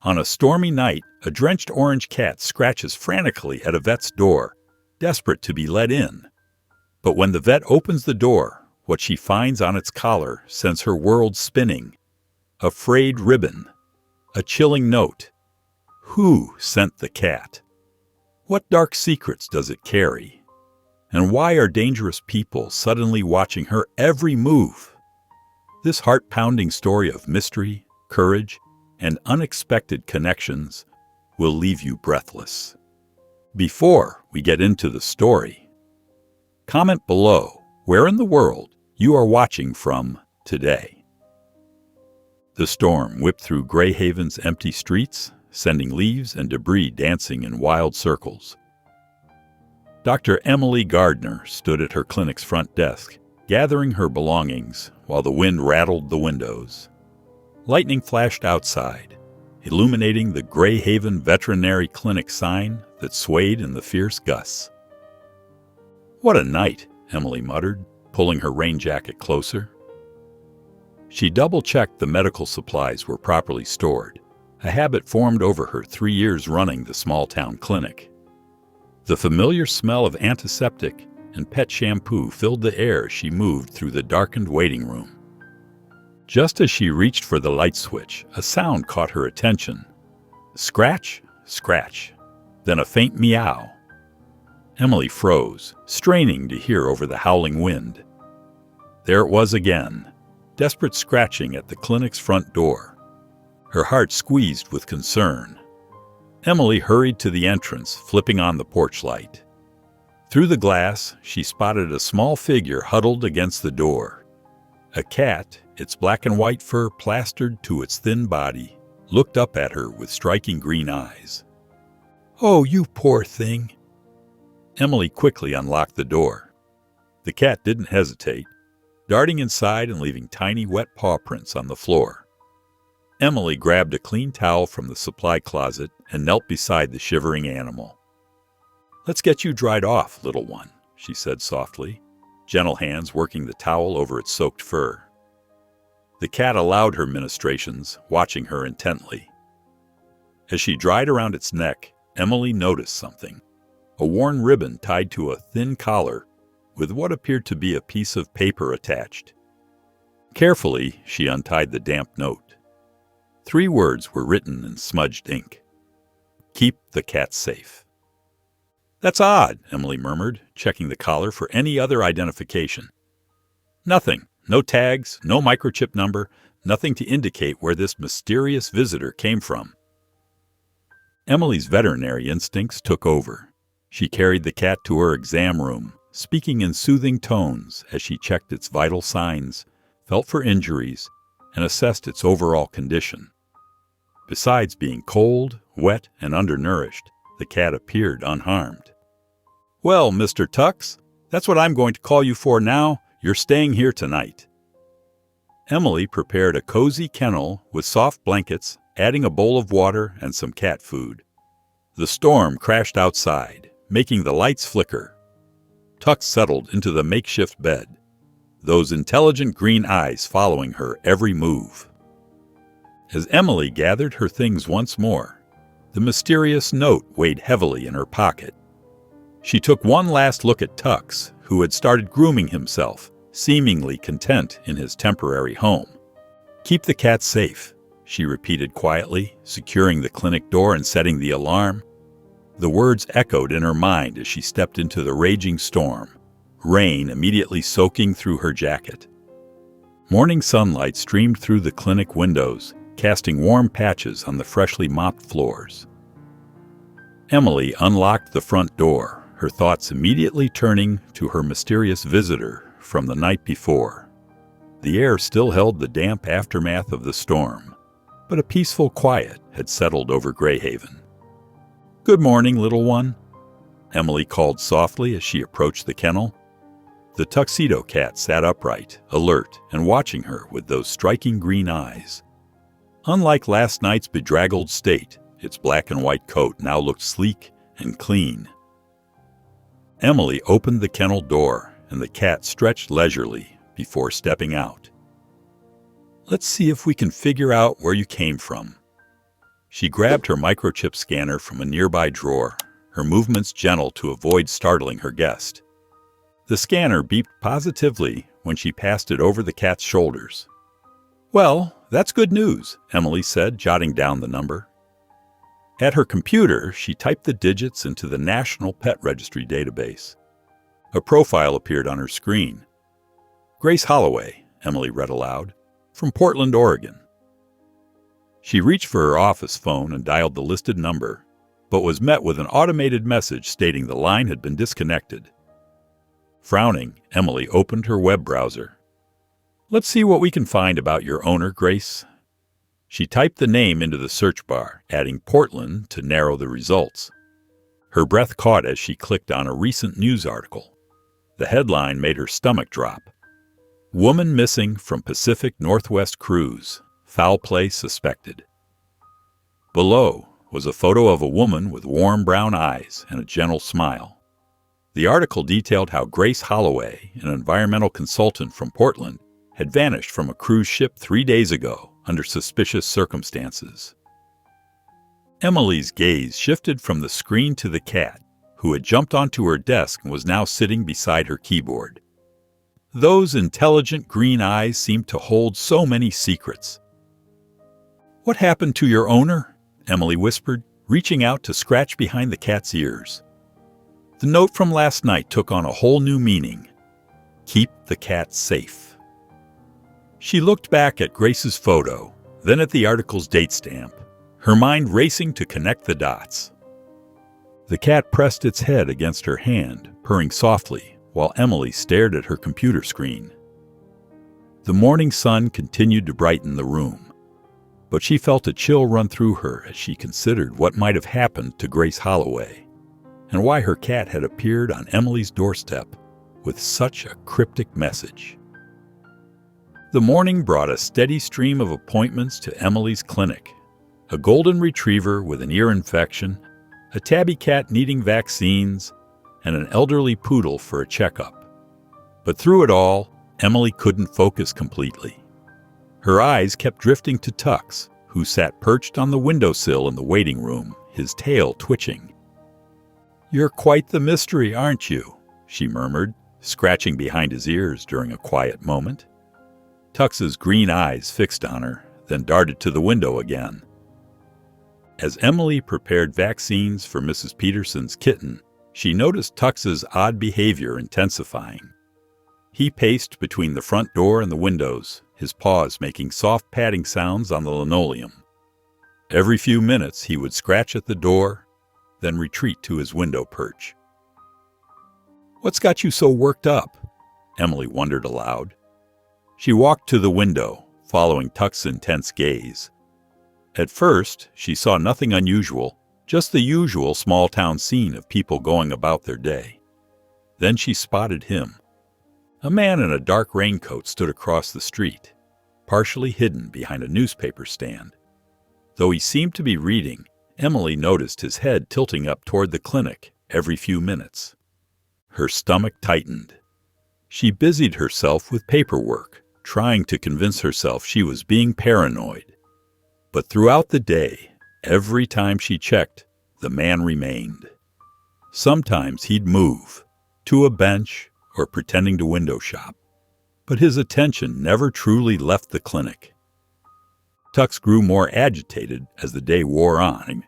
On a stormy night, a drenched orange cat scratches frantically at a vet's door, desperate to be let in. But when the vet opens the door, what she finds on its collar sends her world spinning. A frayed ribbon, a chilling note. Who sent the cat? What dark secrets does it carry? And why are dangerous people suddenly watching her every move? This heart-pounding story of mystery, courage, and unexpected connections will leave you breathless. Before we get into the story, comment below where in the world you are watching from today. The storm whipped through Greyhaven's empty streets, sending leaves and debris dancing in wild circles. Dr. Emily Gardner stood at her clinic's front desk, gathering her belongings while the wind rattled the windows. Lightning flashed outside, illuminating the Greyhaven Veterinary Clinic sign that swayed in the fierce gusts. "What a night," Emily muttered, pulling her rain jacket closer. She double-checked the medical supplies were properly stored, a habit formed over her 3 years running the small-town clinic. The familiar smell of antiseptic and pet shampoo filled the air as she moved through the darkened waiting room. Just as she reached for the light switch, a sound caught her attention. Scratch, scratch, then a faint meow. Emily froze, straining to hear over the howling wind. There it was again, desperate scratching at the clinic's front door. Her heart squeezed with concern. Emily hurried to the entrance, flipping on the porch light. Through the glass, she spotted a small figure huddled against the door. A cat, its black and white fur plastered to its thin body, looked up at her with striking green eyes. "Oh, you poor thing." Emily quickly unlocked the door. The cat didn't hesitate, darting inside and leaving tiny wet paw prints on the floor. Emily grabbed a clean towel from the supply closet and knelt beside the shivering animal. "Let's get you dried off, little one," she said softly, gentle hands working the towel over its soaked fur. The cat allowed her ministrations, watching her intently. As she dried around its neck, Emily noticed something. A worn ribbon tied to a thin collar with what appeared to be a piece of paper attached. Carefully, she untied the damp note. 3 words were written in smudged ink. "Keep the cat safe." "That's odd," Emily murmured, checking the collar for any other identification. "Nothing. No tags, no microchip number, nothing to indicate where this mysterious visitor came from." Emily's veterinary instincts took over. She carried the cat to her exam room, speaking in soothing tones as she checked its vital signs, felt for injuries, and assessed its overall condition. Besides being cold, wet, and undernourished, the cat appeared unharmed. "Well, Mr. Tux, that's what I'm going to call you for now. You're staying here tonight." Emily prepared a cozy kennel with soft blankets, adding a bowl of water and some cat food. The storm crashed outside, making the lights flicker. Tux settled into the makeshift bed, those intelligent green eyes following her every move. As Emily gathered her things once more, the mysterious note weighed heavily in her pocket. She took one last look at Tux, who had started grooming himself, seemingly content in his temporary home. "Keep the cat safe," she repeated quietly, securing the clinic door and setting the alarm. The words echoed in her mind as she stepped into the raging storm, rain immediately soaking through her jacket. Morning sunlight streamed through the clinic windows, casting warm patches on the freshly mopped floors. Emily unlocked the front door, her thoughts immediately turning to her mysterious visitor from the night before. The air still held the damp aftermath of the storm, but a peaceful quiet had settled over Greyhaven. "Good morning, little one," Emily called softly as she approached the kennel. The tuxedo cat sat upright, alert, and watching her with those striking green eyes. Unlike last night's bedraggled state, its black and white coat now looked sleek and clean. Emily opened the kennel door, and the cat stretched leisurely before stepping out. "Let's see if we can figure out where you came from." She grabbed her microchip scanner from a nearby drawer, her movements gentle to avoid startling her guest. The scanner beeped positively when she passed it over the cat's shoulders. "Well, that's good news," Emily said, jotting down the number. At her computer, she typed the digits into the National Pet Registry database. A profile appeared on her screen. "Grace Holloway," Emily read aloud, "from Portland, Oregon." She reached for her office phone and dialed the listed number, but was met with an automated message stating the line had been disconnected. Frowning, Emily opened her web browser. "Let's see what we can find about your owner, Grace." She typed the name into the search bar, adding Portland to narrow the results. Her breath caught as she clicked on a recent news article. The headline made her stomach drop. "Woman missing from Pacific Northwest cruise. Foul play suspected." Below was a photo of a woman with warm brown eyes and a gentle smile. The article detailed how Grace Holloway, an environmental consultant from Portland, had vanished from a cruise ship 3 days ago under suspicious circumstances. Emily's gaze shifted from the screen to the cat, who had jumped onto her desk and was now sitting beside her keyboard. Those intelligent green eyes seemed to hold so many secrets. "What happened to your owner?" Emily whispered, reaching out to scratch behind the cat's ears. The note from last night took on a whole new meaning. Keep the cat safe. She looked back at Grace's photo, then at the article's date stamp, her mind racing to connect the dots. The cat pressed its head against her hand, purring softly, while Emily stared at her computer screen. The morning sun continued to brighten the room, but she felt a chill run through her as she considered what might have happened to Grace Holloway, and why her cat had appeared on Emily's doorstep with such a cryptic message. The morning brought a steady stream of appointments to Emily's clinic. A golden retriever with an ear infection, a tabby cat needing vaccines, and an elderly poodle for a checkup. But through it all, Emily couldn't focus completely. Her eyes kept drifting to Tux, who sat perched on the windowsill in the waiting room, his tail twitching. "You're quite the mystery, aren't you?" she murmured, scratching behind his ears during a quiet moment. Tux's green eyes fixed on her, then darted to the window again. As Emily prepared vaccines for Mrs. Peterson's kitten, she noticed Tux's odd behavior intensifying. He paced between the front door and the windows, his paws making soft padding sounds on the linoleum. Every few minutes he would scratch at the door, then retreat to his window perch. "What's got you so worked up?" Emily wondered aloud. She walked to the window, following Tux's intense gaze. At first, she saw nothing unusual, just the usual small-town scene of people going about their day. Then she spotted him. A man in a dark raincoat stood across the street, partially hidden behind a newspaper stand. Though he seemed to be reading, Emily noticed his head tilting up toward the clinic every few minutes. Her stomach tightened. She busied herself with paperwork, trying to convince herself she was being paranoid. But throughout the day, every time she checked, the man remained. Sometimes he'd move, to a bench or pretending to window shop, but his attention never truly left the clinic. Tux grew more agitated as the day wore on.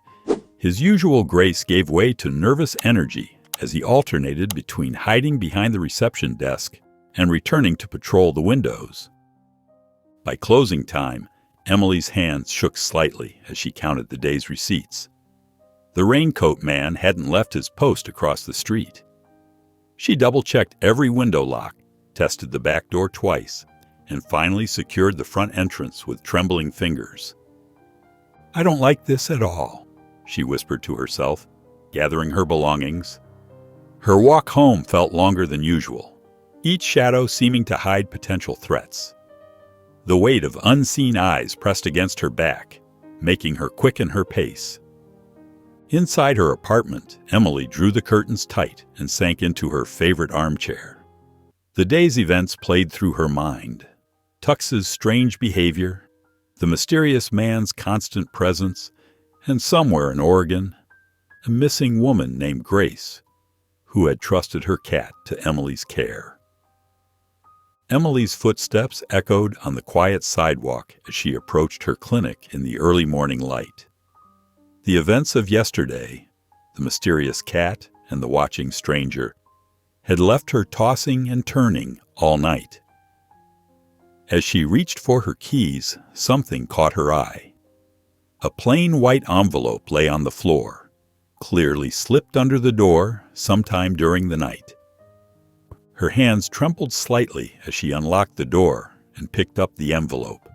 His usual grace gave way to nervous energy as he alternated between hiding behind the reception desk and returning to patrol the windows. By closing time, Emily's hands shook slightly as she counted the day's receipts. The raincoat man hadn't left his post across the street. She double-checked every window lock, tested the back door twice, and finally secured the front entrance with trembling fingers. "I don't like this at all," she whispered to herself, gathering her belongings. Her walk home felt longer than usual, each shadow seeming to hide potential threats. The weight of unseen eyes pressed against her back, making her quicken her pace. Inside her apartment, Emily drew the curtains tight and sank into her favorite armchair. The day's events played through her mind. Tux's strange behavior, the mysterious man's constant presence, And somewhere in Oregon, a missing woman named Grace, who had trusted her cat to Emily's care. Emily's footsteps echoed on the quiet sidewalk as she approached her clinic in the early morning light. The events of yesterday, the mysterious cat and the watching stranger, had left her tossing and turning all night. As she reached for her keys, something caught her eye. A plain white envelope lay on the floor, clearly slipped under the door sometime during the night. Her hands trembled slightly as she unlocked the door and picked up the envelope.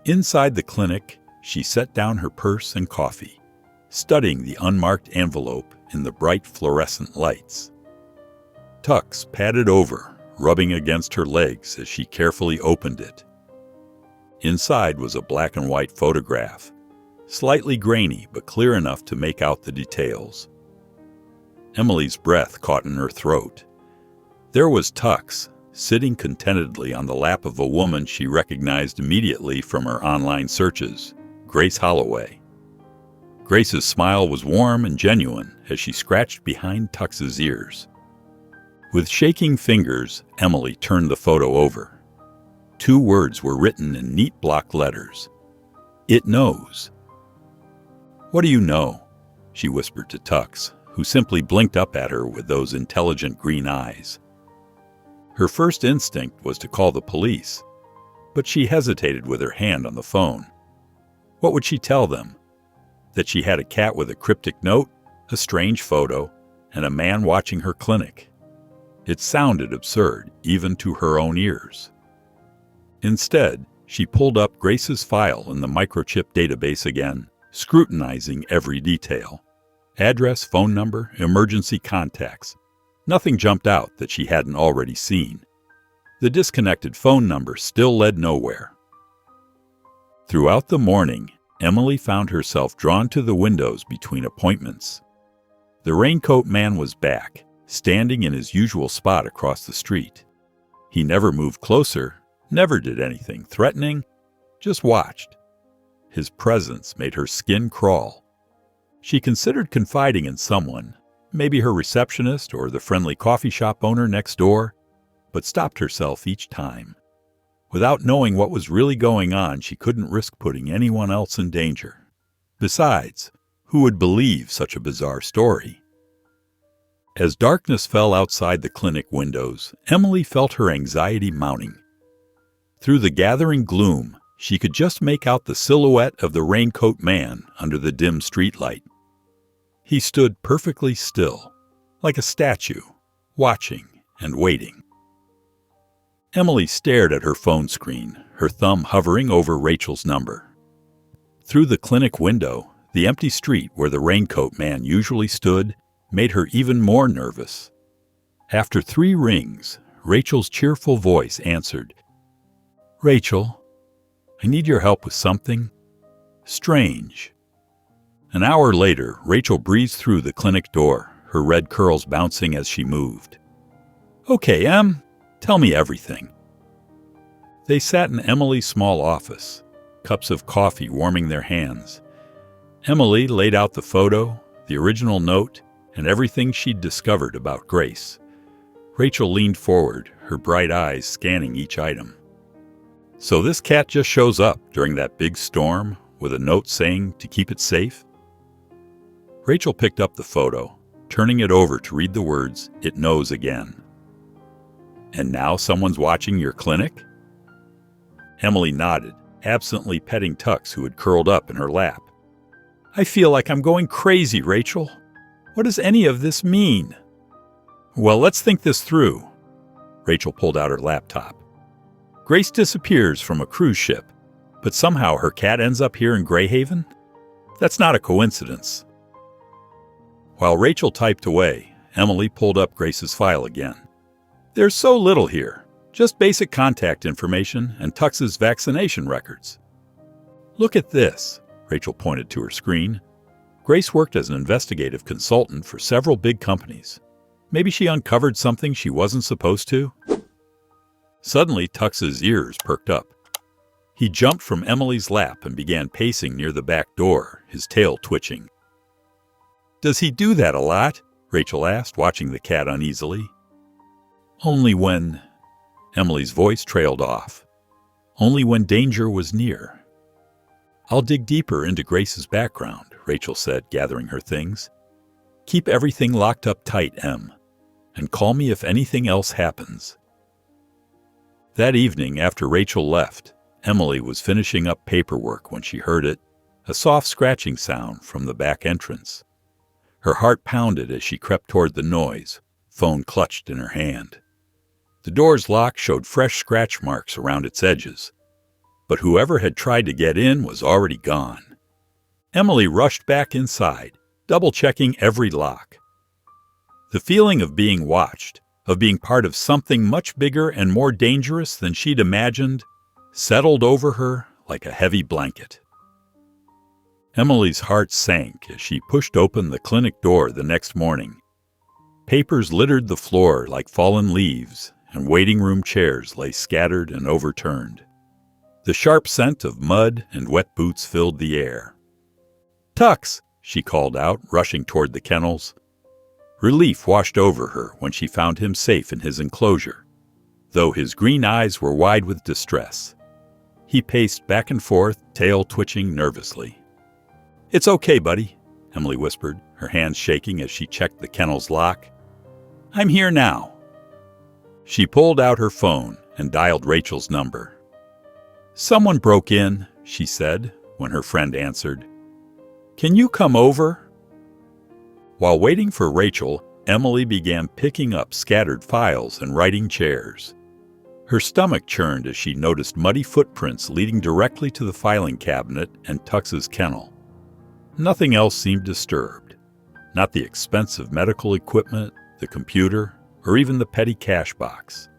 Inside the clinic, she set down her purse and coffee, studying the unmarked envelope in the bright fluorescent lights. Tux padded over, rubbing against her legs as she carefully opened it. Inside was a black and white photograph, slightly grainy but clear enough to make out the details. Emily's breath caught in her throat. There was Tux, sitting contentedly on the lap of a woman she recognized immediately from her online searches, Grace Holloway. Grace's smile was warm and genuine as she scratched behind Tux's ears. With shaking fingers, Emily turned the photo over. 2 words were written in neat block letters. "It knows." "What do you know?" she whispered to Tux, who simply blinked up at her with those intelligent green eyes. Her first instinct was to call the police, but she hesitated with her hand on the phone. What would she tell them? That she had a cat with a cryptic note, a strange photo, and a man watching her clinic? It sounded absurd, even to her own ears. Instead, she pulled up Grace's file in the microchip database again, scrutinizing every detail. Address, phone number, emergency contacts. Nothing jumped out that she hadn't already seen. The disconnected phone number still led nowhere. Throughout the morning, Emily found herself drawn to the windows between appointments. The raincoat man was back, standing in his usual spot across the street. He never moved closer, never did anything threatening, just watched. His presence made her skin crawl. She considered confiding in someone, maybe her receptionist or the friendly coffee shop owner next door, but stopped herself each time. Without knowing what was really going on, she couldn't risk putting anyone else in danger. Besides, who would believe such a bizarre story? As darkness fell outside the clinic windows, Emily felt her anxiety mounting. Through the gathering gloom, she could just make out the silhouette of the raincoat man under the dim streetlight. He stood perfectly still, like a statue, watching and waiting. Emily stared at her phone screen, her thumb hovering over Rachel's number. Through the clinic window, the empty street where the raincoat man usually stood made her even more nervous. After 3 rings, Rachel's cheerful voice answered. "Rachel, I need your help with something strange." An hour later, Rachel breezed through the clinic door, her red curls bouncing as she moved. "Okay, Em, tell me everything." They sat in Emily's small office, cups of coffee warming their hands. Emily laid out the photo, the original note, and everything she'd discovered about Grace. Rachel leaned forward, her bright eyes scanning each item. "So this cat just shows up during that big storm with a note saying to keep it safe?" Rachel picked up the photo, turning it over to read the words, "It knows" again. "And now someone's watching your clinic?" Emily nodded, absently petting Tux, who had curled up in her lap. "I feel like I'm going crazy, Rachel. What does any of this mean?" "Well, let's think this through." Rachel pulled out her laptop. "Grace disappears from a cruise ship, but somehow her cat ends up here in Greyhaven? That's not a coincidence." While Rachel typed away, Emily pulled up Grace's file again. "There's so little here, just basic contact information and Tux's vaccination records." "Look at this," Rachel pointed to her screen. Grace worked as an investigative consultant for several big companies. Maybe she uncovered something she wasn't supposed to? Suddenly, Tux's ears perked up. He jumped from Emily's lap and began pacing near the back door, his tail twitching. "Does he do that a lot?" Rachel asked, watching the cat uneasily. "Only when—" Emily's voice trailed off. "Only when danger was near." "I'll dig deeper into Grace's background," Rachel said, gathering her things. "Keep everything locked up tight, Em, and call me if anything else happens." That evening, after Rachel left, Emily was finishing up paperwork when she heard it, a soft scratching sound from the back entrance. Her heart pounded as she crept toward the noise, phone clutched in her hand. The door's lock showed fresh scratch marks around its edges, but whoever had tried to get in was already gone. Emily rushed back inside, double-checking every lock. The feeling of being watched, of being part of something much bigger and more dangerous than she'd imagined, settled over her like a heavy blanket. Emily's heart sank as she pushed open the clinic door the next morning. Papers littered the floor like fallen leaves, and waiting room chairs lay scattered and overturned. The sharp scent of mud and wet boots filled the air. "Tux!" she called out, rushing toward the kennels. Relief washed over her when she found him safe in his enclosure, though his green eyes were wide with distress. He paced back and forth, tail twitching nervously. "It's okay, buddy," Emily whispered, her hands shaking as she checked the kennel's lock. "I'm here now." She pulled out her phone and dialed Rachel's number. "Someone broke in," she said when her friend answered. "Can you come over?" While waiting for Rachel, Emily began picking up scattered files and writing chairs. Her stomach churned as she noticed muddy footprints leading directly to the filing cabinet and Tux's kennel. Nothing else seemed disturbed. Not the expensive medical equipment, the computer, or even the petty cash box.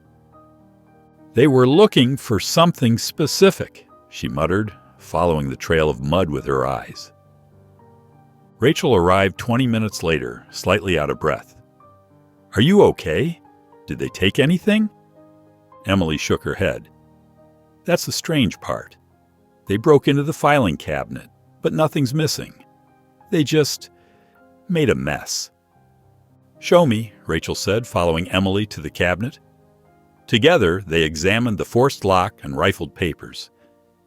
"They were looking for something specific," she muttered, following the trail of mud with her eyes. Rachel arrived 20 minutes later, slightly out of breath. "Are you okay? Did they take anything?" Emily shook her head. "That's the strange part. They broke into the filing cabinet, but nothing's missing. They just made a mess." "Show me," Rachel said, following Emily to the cabinet. Together, they examined the forced lock and rifled papers.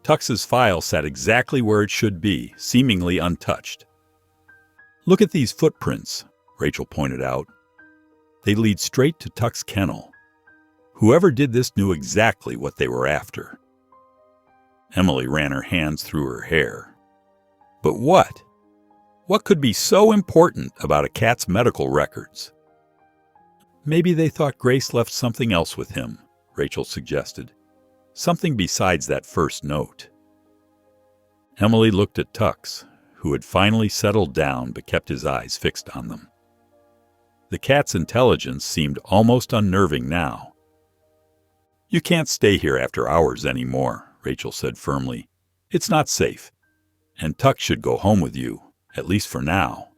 Tux's file sat exactly where it should be, seemingly untouched. "Look at these footprints," Rachel pointed out. "They lead straight to Tux's kennel. Whoever did this knew exactly what they were after." Emily ran her hands through her hair. But what? What could be so important about a cat's medical records? "Maybe they thought Grace left something else with him," Rachel suggested. "Something besides that first note." Emily looked at Tux, who had finally settled down but kept his eyes fixed on them. The cat's intelligence seemed almost unnerving now. "You can't stay here after hours anymore," Rachel said firmly. "It's not safe, and Tux should go home with you, at least for now."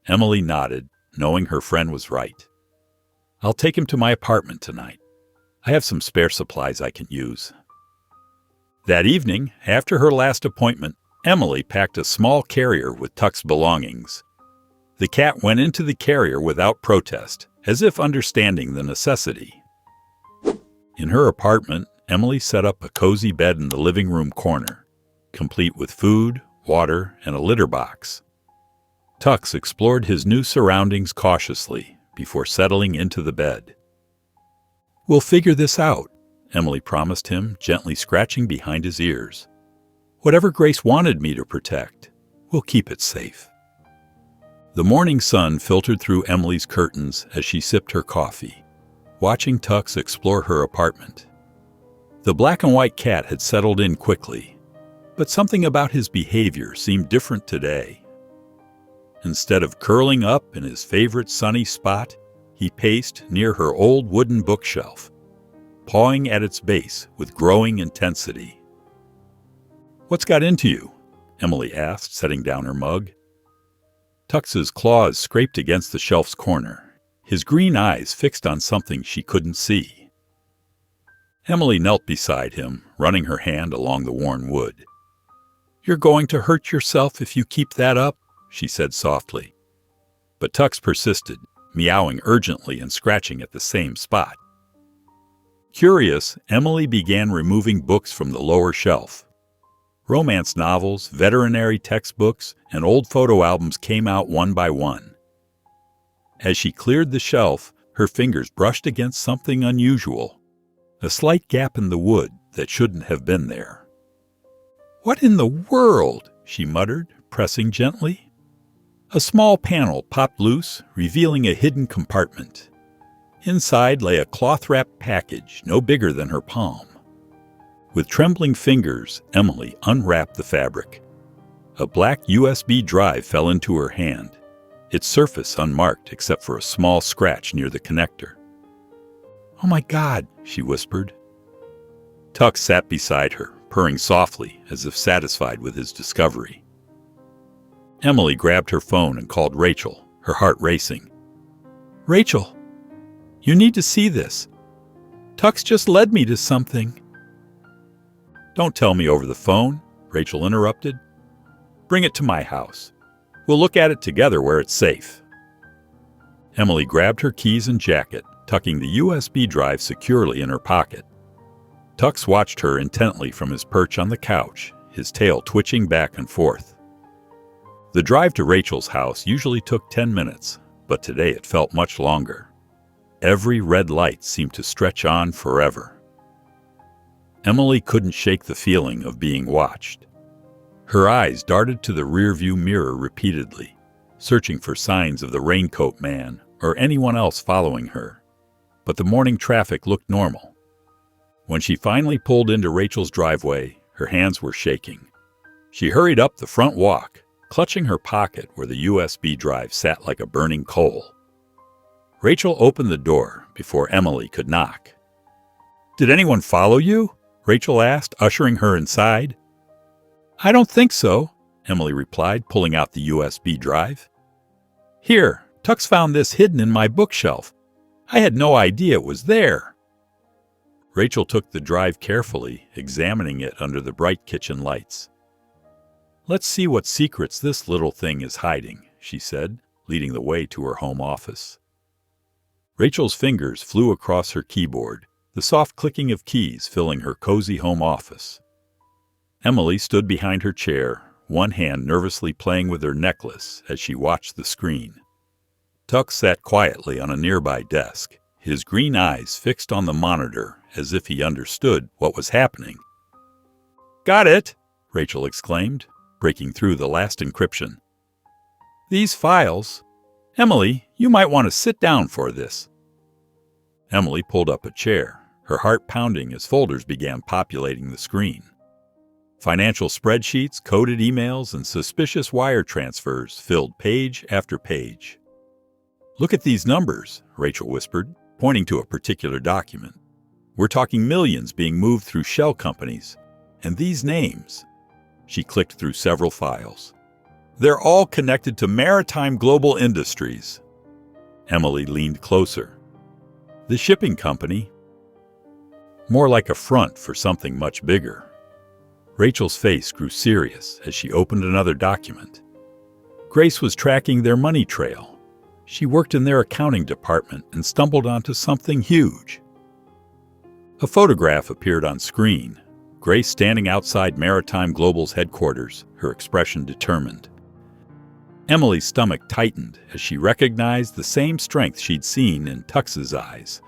Emily nodded, knowing her friend was right. "I'll take him to my apartment tonight. I have some spare supplies I can use." That evening, after her last appointment, Emily packed a small carrier with Tux's belongings. The cat went into the carrier without protest, as if understanding the necessity. In her apartment, Emily set up a cozy bed in the living room corner, complete with food, water, and a litter box. Tux explored his new surroundings cautiously before settling into the bed. "We'll figure this out," Emily promised him, gently scratching behind his ears. "Whatever Grace wanted me to protect, we'll keep it safe." The morning sun filtered through Emily's curtains as she sipped her coffee, watching Tux explore her apartment. The black and white cat had settled in quickly, but something about his behavior seemed different today. Instead of curling up in his favorite sunny spot, he paced near her old wooden bookshelf, pawing at its base with growing intensity. "What's got into you?" Emily asked, setting down her mug. Tux's claws scraped against the shelf's corner, his green eyes fixed on something she couldn't see. Emily knelt beside him, running her hand along the worn wood. "You're going to hurt yourself if you keep that up," she said softly. But Tux persisted, meowing urgently and scratching at the same spot. Curious, Emily began removing books from the lower shelf. Romance novels, veterinary textbooks, and old photo albums came out one by one. As she cleared the shelf, her fingers brushed against something unusual, a slight gap in the wood that shouldn't have been there. "What in the world?" she muttered, pressing gently. A small panel popped loose, revealing a hidden compartment. Inside lay a cloth-wrapped package no bigger than her palm. With trembling fingers, Emily unwrapped the fabric. A black USB drive fell into her hand, its surface unmarked except for a small scratch near the connector. "Oh my God," she whispered. Tux sat beside her, purring softly as if satisfied with his discovery. Emily grabbed her phone and called Rachel, her heart racing. "Rachel, you need to see this. Tux just led me to something." "Don't tell me over the phone," Rachel interrupted. "Bring it to my house. We'll look at it together where it's safe." Emily grabbed her keys and jacket, tucking the USB drive securely in her pocket. Tux watched her intently from his perch on the couch, his tail twitching back and forth. The drive to Rachel's house usually took 10 minutes, but today it felt much longer. Every red light seemed to stretch on forever. Emily couldn't shake the feeling of being watched. Her eyes darted to the rearview mirror repeatedly, searching for signs of the raincoat man or anyone else following her. But the morning traffic looked normal. When she finally pulled into Rachel's driveway, her hands were shaking. She hurried up the front walk, clutching her pocket where the USB drive sat like a burning coal. Rachel opened the door before Emily could knock. "Did anyone follow you?" Rachel asked, ushering her inside. "I don't think so," Emily replied, pulling out the USB drive. "Here, Tux found this hidden in my bookshelf. I had no idea it was there." Rachel took the drive carefully, examining it under the bright kitchen lights. "Let's see what secrets this little thing is hiding," she said, leading the way to her home office. Rachel's fingers flew across her keyboard, the soft clicking of keys filling her cozy home office. Emily stood behind her chair, one hand nervously playing with her necklace as she watched the screen. Tux sat quietly on a nearby desk, his green eyes fixed on the monitor as if he understood what was happening. "Got it!" Rachel exclaimed, breaking through the last encryption. "These files... Emily, you might want to sit down for this." Emily pulled up a chair, her heart pounding as folders began populating the screen. Financial spreadsheets, coded emails, and suspicious wire transfers filled page after page. "Look at these numbers," Rachel whispered, pointing to a particular document. "We're talking millions being moved through shell companies. And these names..." She clicked through several files. "They're all connected to Maritime Global Industries." Emily leaned closer. "The shipping company?" More like a front for something much bigger. Rachel's face grew serious as she opened another document. Grace was tracking their money trail. She worked in their accounting department and stumbled onto something huge. A photograph appeared on screen, Grace standing outside Maritime Global's headquarters, her expression determined. Emily's stomach tightened as she recognized the same strength she'd seen in Tux's eyes.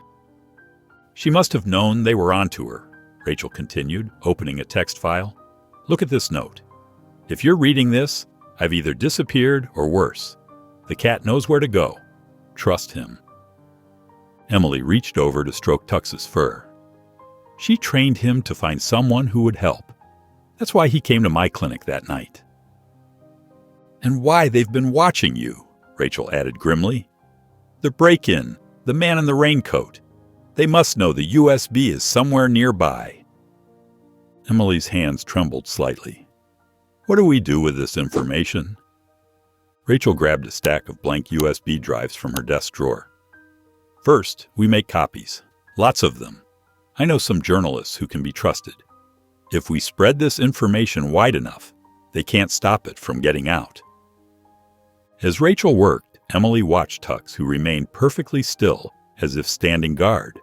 "She must have known they were onto her," Rachel continued, opening a text file. "Look at this note. If you're reading this, I've either disappeared or worse. The cat knows where to go. Trust him." Emily reached over to stroke Tux's fur. She trained him to find someone who would help. That's why he came to my clinic that night. "And why they've been watching you," Rachel added grimly. "The break-in, the man in the raincoat. They must know the USB is somewhere nearby." Emily's hands trembled slightly. "What do we do with this information?" Rachel grabbed a stack of blank USB drives from her desk drawer. "First, we make copies. Lots of them. I know some journalists who can be trusted. If we spread this information wide enough, they can't stop it from getting out." As Rachel worked, Emily watched Tux, who remained perfectly still, as if standing guard.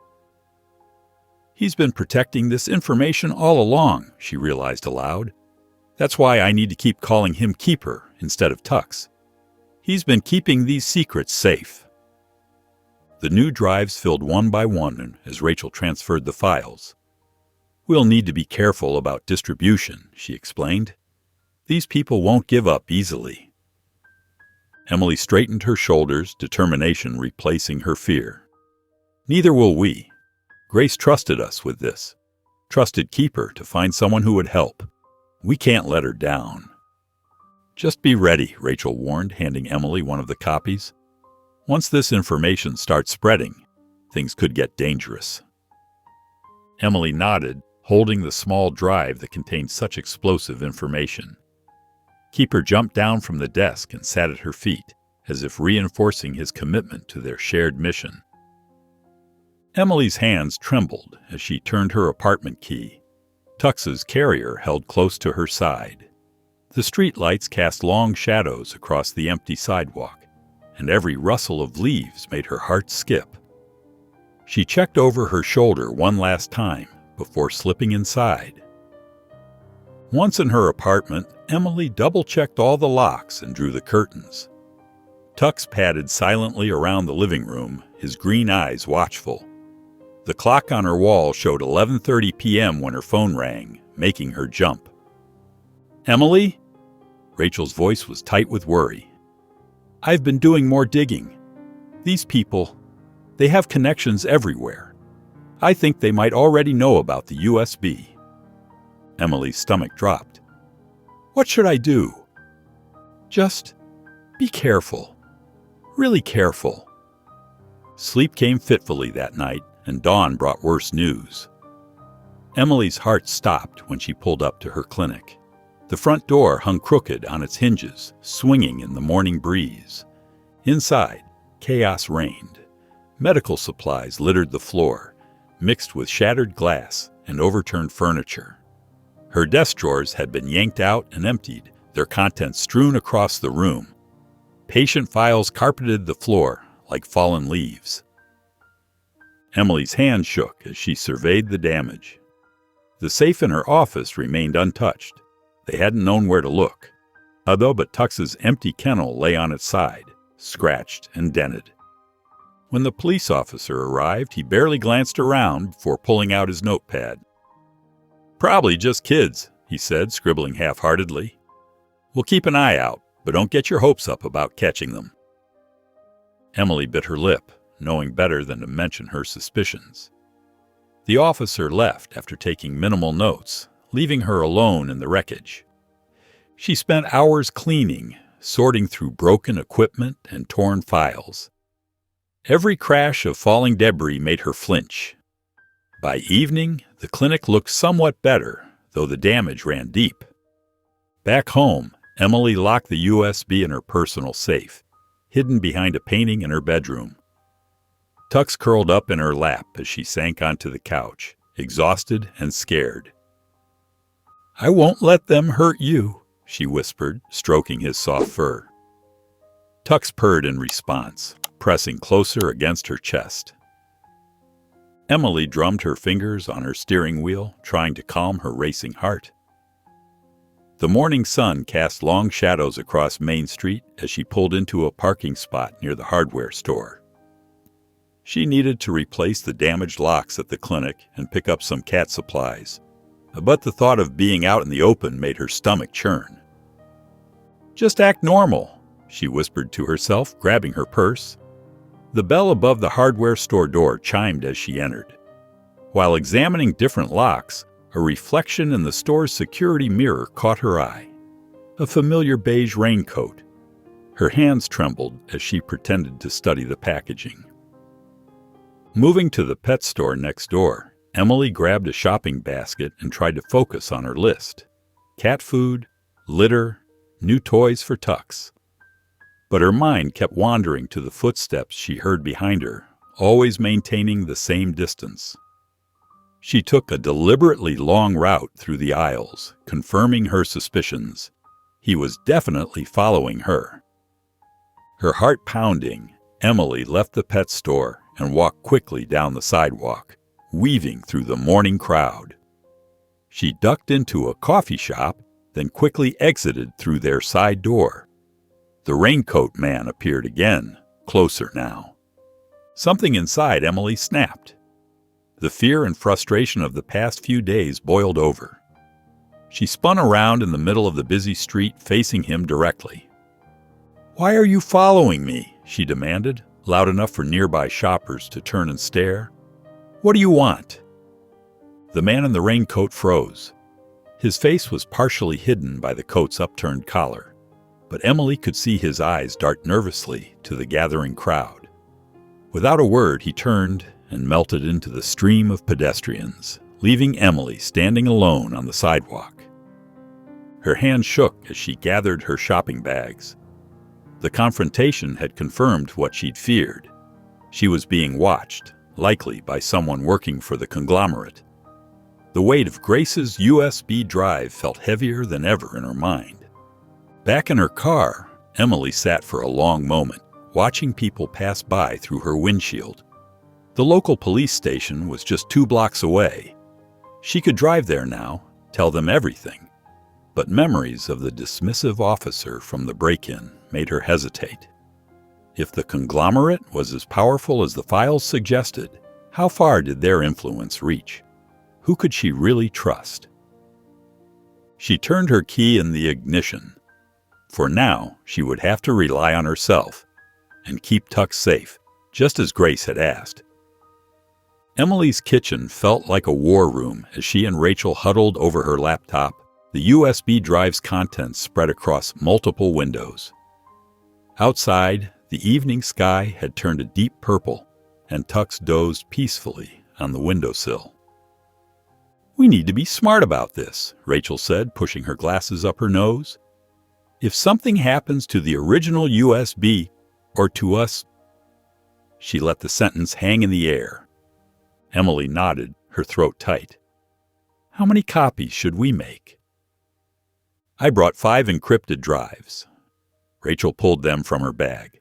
"He's been protecting this information all along," she realized aloud. "That's why I need to keep calling him Keeper instead of Tux. He's been keeping these secrets safe." The new drives filled one by one as Rachel transferred the files. "We'll need to be careful about distribution," she explained. "These people won't give up easily." Emily straightened her shoulders, determination replacing her fear. "Neither will we. Grace trusted us with this. Trusted Keeper to find someone who would help. We can't let her down." "Just be ready," Rachel warned, handing Emily one of the copies. "Once this information starts spreading, things could get dangerous." Emily nodded, holding the small drive that contained such explosive information. Keeper jumped down from the desk and sat at her feet, as if reinforcing his commitment to their shared mission. Emily's hands trembled as she turned her apartment key. Tux's carrier held close to her side. The streetlights cast long shadows across the empty sidewalk, and every rustle of leaves made her heart skip. She checked over her shoulder one last time before slipping inside. Once in her apartment, Emily double-checked all the locks and drew the curtains. Tux padded silently around the living room, his green eyes watchful. The clock on her wall showed 11:30 p.m. when her phone rang, making her jump. "Emily?" Rachel's voice was tight with worry. "I've been doing more digging. These people, they have connections everywhere. I think they might already know about the USB." Emily's stomach dropped. "What should I do?" "Just be careful. Really careful." Sleep came fitfully that night, and dawn brought worse news. Emily's heart stopped when she pulled up to her clinic. The front door hung crooked on its hinges, swinging in the morning breeze. Inside, chaos reigned. Medical supplies littered the floor, mixed with shattered glass and overturned furniture. Her desk drawers had been yanked out and emptied, their contents strewn across the room. Patient files carpeted the floor like fallen leaves. Emily's hand shook as she surveyed the damage. The safe in her office remained untouched. They hadn't known where to look. Although but Tux's empty kennel lay on its side, scratched and dented. When the police officer arrived, he barely glanced around before pulling out his notepad. "Probably just kids," he said, scribbling half-heartedly. "We'll keep an eye out, but don't get your hopes up about catching them." Emily bit her lip, knowing better than to mention her suspicions. The officer left after taking minimal notes, leaving her alone in the wreckage. She spent hours cleaning, sorting through broken equipment and torn files. Every crash of falling debris made her flinch. By evening, the clinic looked somewhat better, though the damage ran deep. Back home, Emily locked the USB in her personal safe, hidden behind a painting in her bedroom. Tux curled up in her lap as she sank onto the couch, exhausted and scared. "I won't let them hurt you," she whispered, stroking his soft fur. Tux purred in response, pressing closer against her chest. Emily drummed her fingers on her steering wheel, trying to calm her racing heart. The morning sun cast long shadows across Main Street as she pulled into a parking spot near the hardware store. She needed to replace the damaged locks at the clinic and pick up some cat supplies, but the thought of being out in the open made her stomach churn. "Just act normal," she whispered to herself, grabbing her purse. The bell above the hardware store door chimed as she entered. While examining different locks, a reflection in the store's security mirror caught her eye. A familiar beige raincoat. Her hands trembled as she pretended to study the packaging. Moving to the pet store next door, Emily grabbed a shopping basket and tried to focus on her list. Cat food, litter, new toys for Tux. But her mind kept wandering to the footsteps she heard behind her, always maintaining the same distance. She took a deliberately long route through the aisles, confirming her suspicions. He was definitely following her. Her heart pounding, Emily left the pet store and walked quickly down the sidewalk, weaving through the morning crowd. She ducked into a coffee shop, then quickly exited through their side door. The raincoat man appeared again, closer now. Something inside Emily snapped. The fear and frustration of the past few days boiled over. She spun around in the middle of the busy street, facing him directly. "Why are you following me?" she demanded, loud enough for nearby shoppers to turn and stare. "What do you want?" The man in the raincoat froze. His face was partially hidden by the coat's upturned collar, but Emily could see his eyes dart nervously to the gathering crowd. Without a word, he turned and melted into the stream of pedestrians, leaving Emily standing alone on the sidewalk. Her hand shook as she gathered her shopping bags. The confrontation had confirmed what she'd feared. She was being watched, likely by someone working for the conglomerate. The weight of Grace's USB drive felt heavier than ever in her mind. Back in her car, Emily sat for a long moment, watching people pass by through her windshield. The local police station was just 2 blocks away. She could drive there now, tell them everything. But memories of the dismissive officer from the break-in made her hesitate. If the conglomerate was as powerful as the files suggested, how far did their influence reach? Who could she really trust? She turned her key in the ignition. For now, she would have to rely on herself and keep Tuck safe, just as Grace had asked. Emily's kitchen felt like a war room as she and Rachel huddled over her laptop, the USB drive's contents spread across multiple windows. Outside, the evening sky had turned a deep purple, and Tux dozed peacefully on the windowsill. "We need to be smart about this," Rachel said, pushing her glasses up her nose. "If something happens to the original USB, or to us—" She let the sentence hang in the air. Emily nodded, her throat tight. "How many copies should we make?" "I brought 5 encrypted drives." Rachel pulled them from her bag.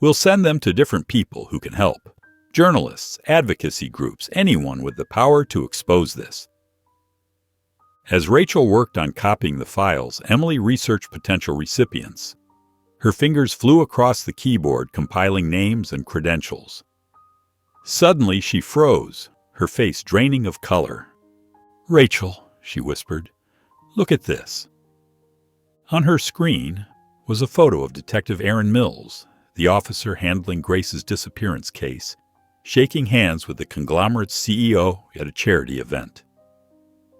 "We'll send them to different people who can help. Journalists, advocacy groups, anyone with the power to expose this." As Rachel worked on copying the files, Emily researched potential recipients. Her fingers flew across the keyboard, compiling names and credentials. Suddenly, she froze, her face draining of color. "Rachel," she whispered, "look at this." On her screen was a photo of Detective Aaron Mills, the officer handling Grace's disappearance case, shaking hands with the conglomerate's CEO at a charity event.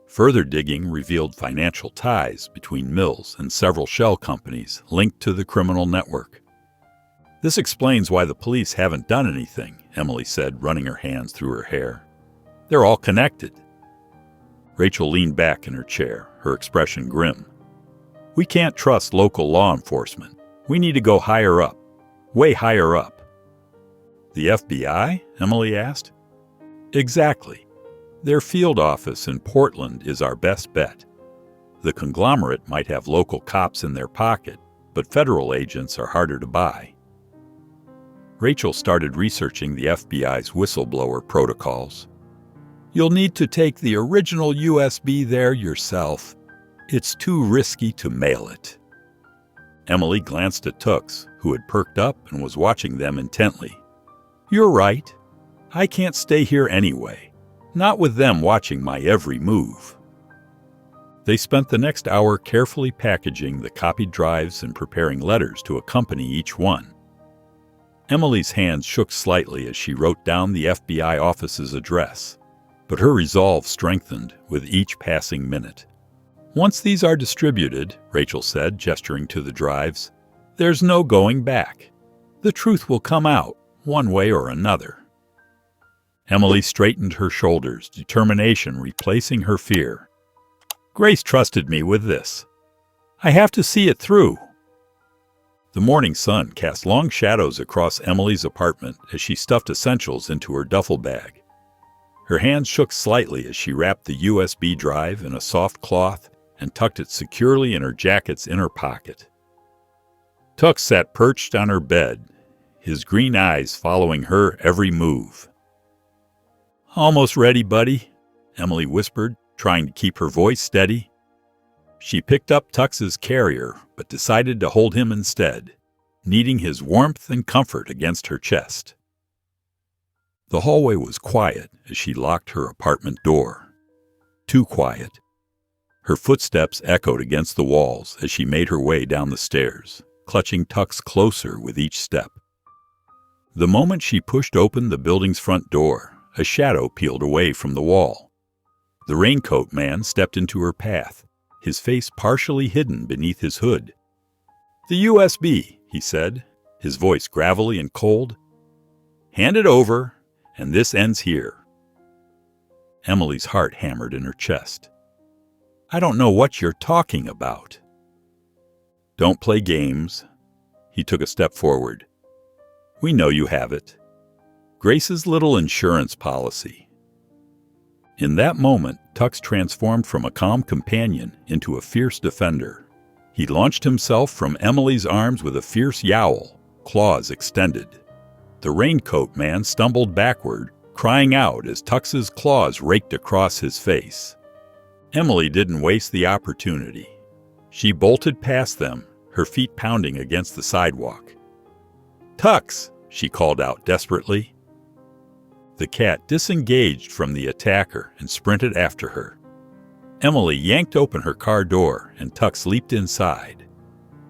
Further digging revealed financial ties between Mills and several shell companies linked to the criminal network. "This explains why the police haven't done anything," Emily said, running her hands through her hair. "They're all connected." Rachel leaned back in her chair, her expression grim. "We can't trust local law enforcement. We need to go higher up, way higher up." "The FBI?" Emily asked. "Exactly. Their field office in Portland is our best bet. The conglomerate might have local cops in their pocket, but federal agents are harder to buy." Rachel started researching the FBI's whistleblower protocols. "You'll need to take the original USB there yourself. It's too risky to mail it." Emily glanced at Tux, who had perked up and was watching them intently. "You're right. I can't stay here anyway. Not with them watching my every move." They spent the next hour carefully packaging the copied drives and preparing letters to accompany each one. Emily's hands shook slightly as she wrote down the FBI office's address, but her resolve strengthened with each passing minute. "Once these are distributed," Rachel said, gesturing to the drives, "there's no going back. The truth will come out, one way or another." Emily straightened her shoulders, determination replacing her fear. "Grace trusted me with this. I have to see it through." The morning sun cast long shadows across Emily's apartment as she stuffed essentials into her duffel bag. Her hands shook slightly as she wrapped the USB drive in a soft cloth and tucked it securely in her jacket's inner pocket. Tux sat perched on her bed, his green eyes following her every move. "Almost ready, buddy," Emily whispered, trying to keep her voice steady. She picked up Tux's carrier, but decided to hold him instead, needing his warmth and comfort against her chest. The hallway was quiet as she locked her apartment door. Too quiet. Her footsteps echoed against the walls as she made her way down the stairs, clutching Tux closer with each step. The moment she pushed open the building's front door, a shadow peeled away from the wall. The raincoat man stepped into her path, his face partially hidden beneath his hood. "The USB," he said, his voice gravelly and cold. "Hand it over, and this ends here." Emily's heart hammered in her chest. "I don't know what you're talking about." "Don't play games." He took a step forward. "We know you have it. Grace's little insurance policy." In that moment, Tux transformed from a calm companion into a fierce defender. He launched himself from Emily's arms with a fierce yowl, claws extended. The raincoat man stumbled backward, crying out as Tux's claws raked across his face. Emily didn't waste the opportunity. She bolted past them, her feet pounding against the sidewalk. "Tux!" she called out desperately. The cat disengaged from the attacker and sprinted after her. Emily yanked open her car door, and Tux leaped inside.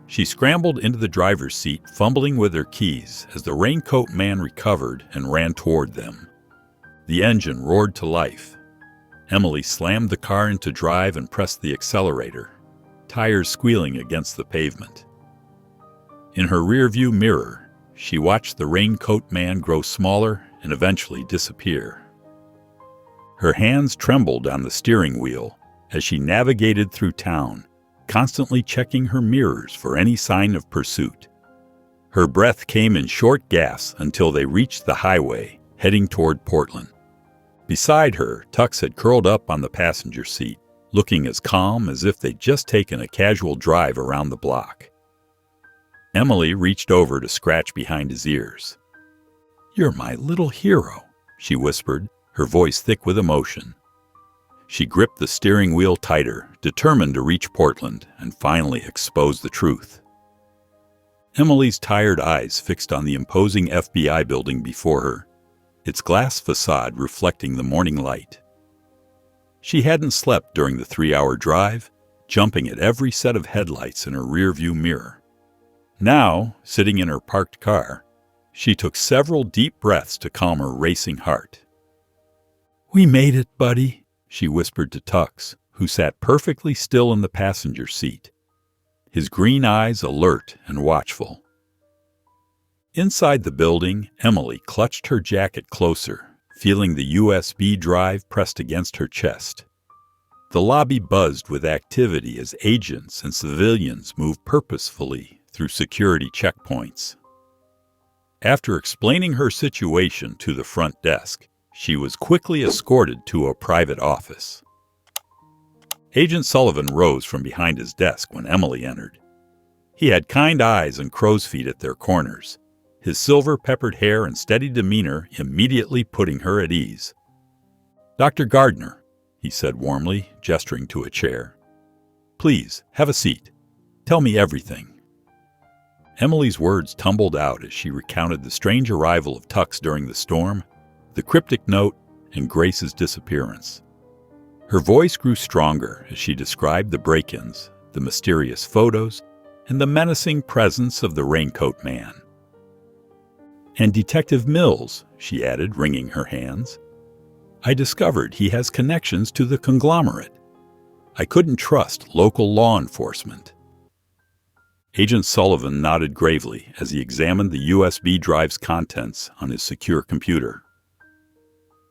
She scrambled into the driver's seat, fumbling with her keys as the raincoat man recovered and ran toward them. The engine roared to life. Emily slammed the car into drive and pressed the accelerator, tires squealing against the pavement. In her rearview mirror, she watched the raincoat man grow smaller and eventually disappear. Her hands trembled on the steering wheel as she navigated through town, constantly checking her mirrors for any sign of pursuit. Her breath came in short gasps until they reached the highway, heading toward Portland. Beside her, Tux had curled up on the passenger seat, looking as calm as if they'd just taken a casual drive around the block. Emily reached over to scratch behind his ears. "You're my little hero," she whispered, her voice thick with emotion. She gripped the steering wheel tighter, determined to reach Portland and finally expose the truth. Emily's tired eyes fixed on the imposing FBI building before her, its glass facade reflecting the morning light. She hadn't slept during the 3-hour drive, jumping at every set of headlights in her rearview mirror. Now, sitting in her parked car, she took several deep breaths to calm her racing heart. "We made it, buddy," she whispered to Tux, who sat perfectly still in the passenger seat, his green eyes alert and watchful. Inside the building, Emily clutched her jacket closer, feeling the USB drive pressed against her chest. The lobby buzzed with activity as agents and civilians moved purposefully through security checkpoints. After explaining her situation to the front desk, she was quickly escorted to a private office. Agent Sullivan rose from behind his desk when Emily entered. He had kind eyes and crow's feet at their corners, his silver-peppered hair and steady demeanor immediately putting her at ease. "Dr. Gardner," he said warmly, gesturing to a chair. "Please, have a seat. Tell me everything." Emily's words tumbled out as she recounted the strange arrival of Tux during the storm, the cryptic note, and Grace's disappearance. Her voice grew stronger as she described the break-ins, the mysterious photos, and the menacing presence of the raincoat man. "And Detective Mills," she added, wringing her hands. "I discovered he has connections to the conglomerate. I couldn't trust local law enforcement." Agent Sullivan nodded gravely as he examined the USB drive's contents on his secure computer.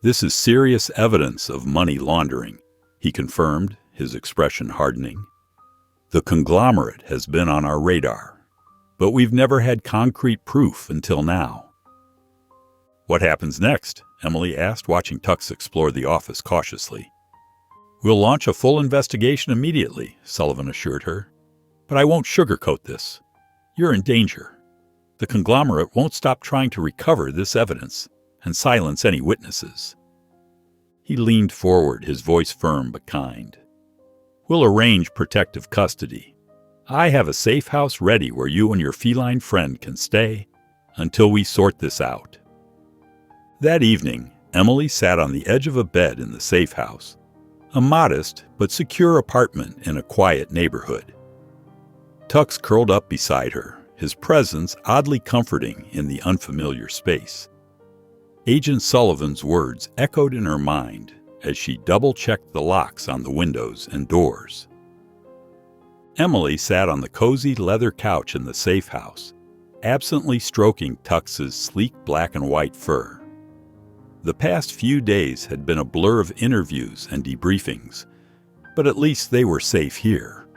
"This is serious evidence of money laundering," he confirmed, his expression hardening. "The conglomerate has been on our radar, but we've never had concrete proof until now." "What happens next?" Emily asked, watching Tux explore the office cautiously. "We'll launch a full investigation immediately," Sullivan assured her. "But I won't sugarcoat this. You're in danger. The conglomerate won't stop trying to recover this evidence and silence any witnesses." He leaned forward, his voice firm but kind. "We'll arrange protective custody. I have a safe house ready where you and your feline friend can stay until we sort this out." That evening, Emily sat on the edge of a bed in the safe house, a modest but secure apartment in a quiet neighborhood. Tux curled up beside her, his presence oddly comforting in the unfamiliar space. Agent Sullivan's words echoed in her mind as she double-checked the locks on the windows and doors. Emily sat on the cozy leather couch in the safe house, absently stroking Tux's sleek black and white fur. The past few days had been a blur of interviews and debriefings, but at least they were safe here.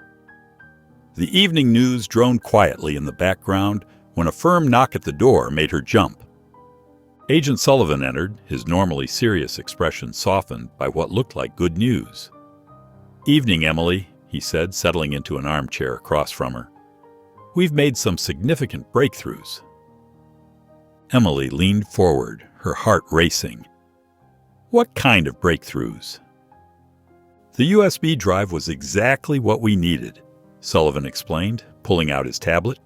The evening news droned quietly in the background when a firm knock at the door made her jump. Agent Sullivan entered, his normally serious expression softened by what looked like good news. "Evening, Emily," he said, settling into an armchair across from her. "We've made some significant breakthroughs." Emily leaned forward, her heart racing. "What kind of breakthroughs?" "The USB drive was exactly what we needed," Sullivan explained, pulling out his tablet.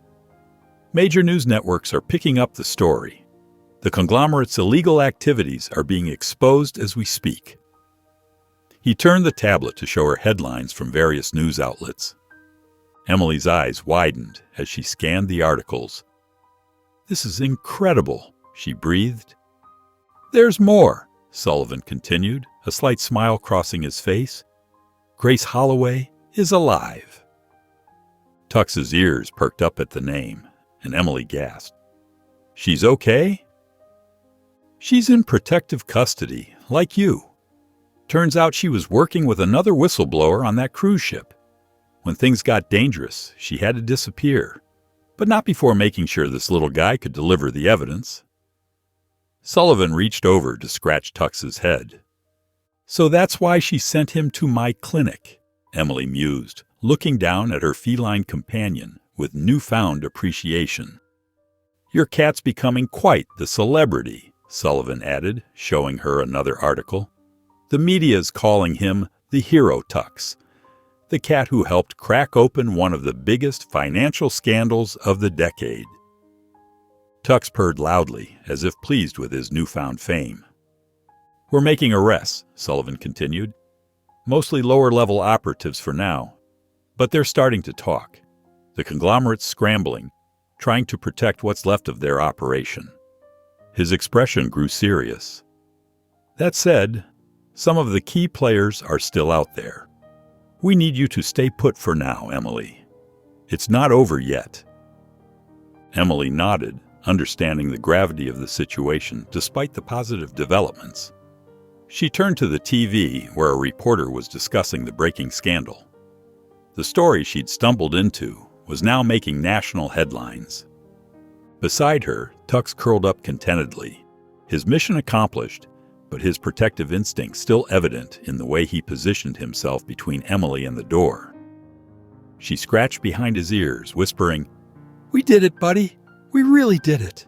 "Major news networks are picking up the story. The conglomerate's illegal activities are being exposed as we speak." He turned the tablet to show her headlines from various news outlets. Emily's eyes widened as she scanned the articles. "This is incredible," she breathed. "There's more," Sullivan continued, a slight smile crossing his face. "Grace Holloway is alive." Tux's ears perked up at the name, and Emily gasped. "She's okay?" "She's in protective custody, like you. Turns out she was working with another whistleblower on that cruise ship. When things got dangerous, she had to disappear, but not before making sure this little guy could deliver the evidence." Sullivan reached over to scratch Tux's head. "So that's why she sent him to my clinic," Emily mused, looking down at her feline companion with newfound appreciation. "Your cat's becoming quite the celebrity," Sullivan added, showing her another article. "The media's calling him the Hero Tux, the cat who helped crack open one of the biggest financial scandals of the decade." Tux purred loudly, as if pleased with his newfound fame. "We're making arrests," Sullivan continued. "Mostly lower-level operatives for now, but they're starting to talk. The conglomerate's scrambling, trying to protect what's left of their operation." His expression grew serious. "That said, some of the key players are still out there. We need you to stay put for now, Emily. It's not over yet." Emily nodded, understanding the gravity of the situation despite the positive developments. She turned to the TV where a reporter was discussing the breaking scandal. The story she'd stumbled into was now making national headlines. Beside her, Tux curled up contentedly, his mission accomplished, but his protective instinct still evident in the way he positioned himself between Emily and the door. She scratched behind his ears, whispering, "We did it, buddy. We really did it."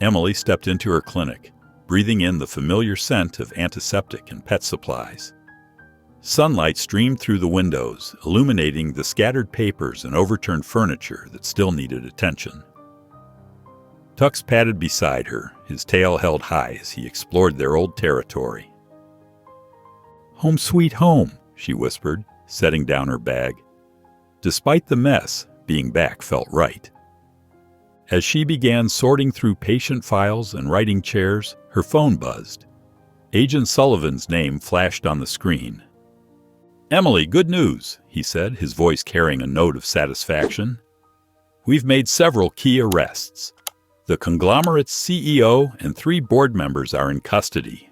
Emily stepped into her clinic, breathing in the familiar scent of antiseptic and pet supplies. Sunlight streamed through the windows, illuminating the scattered papers and overturned furniture that still needed attention. Tux padded beside her, his tail held high as he explored their old territory. "Home sweet home," she whispered, setting down her bag. Despite the mess, being back felt right. As she began sorting through patient files and writing chairs, her phone buzzed. Agent Sullivan's name flashed on the screen. "Emily, good news," he said, his voice carrying a note of satisfaction. "We've made several key arrests. The conglomerate's CEO and 3 board members are in custody."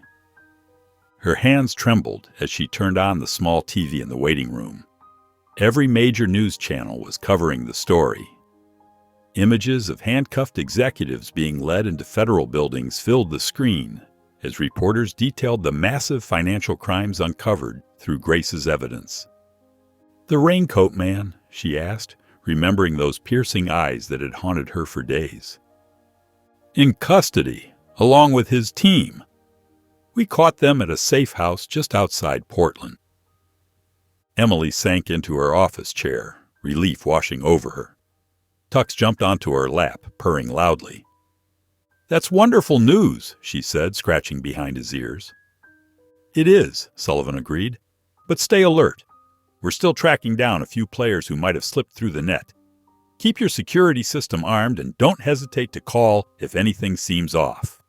Her hands trembled as she turned on the small TV in the waiting room. Every major news channel was covering the story. Images of handcuffed executives being led into federal buildings filled the screen, as reporters detailed the massive financial crimes uncovered through Grace's evidence. "The raincoat man?" she asked, remembering those piercing eyes that had haunted her for days. "In custody, along with his team. We caught them at a safe house just outside Portland." Emily sank into her office chair, relief washing over her. Tux jumped onto her lap, purring loudly. "That's wonderful news," she said, scratching behind his ears. "It is," Sullivan agreed. "But stay alert. We're still tracking down a few players who might have slipped through the net. Keep your security system armed and don't hesitate to call if anything seems off."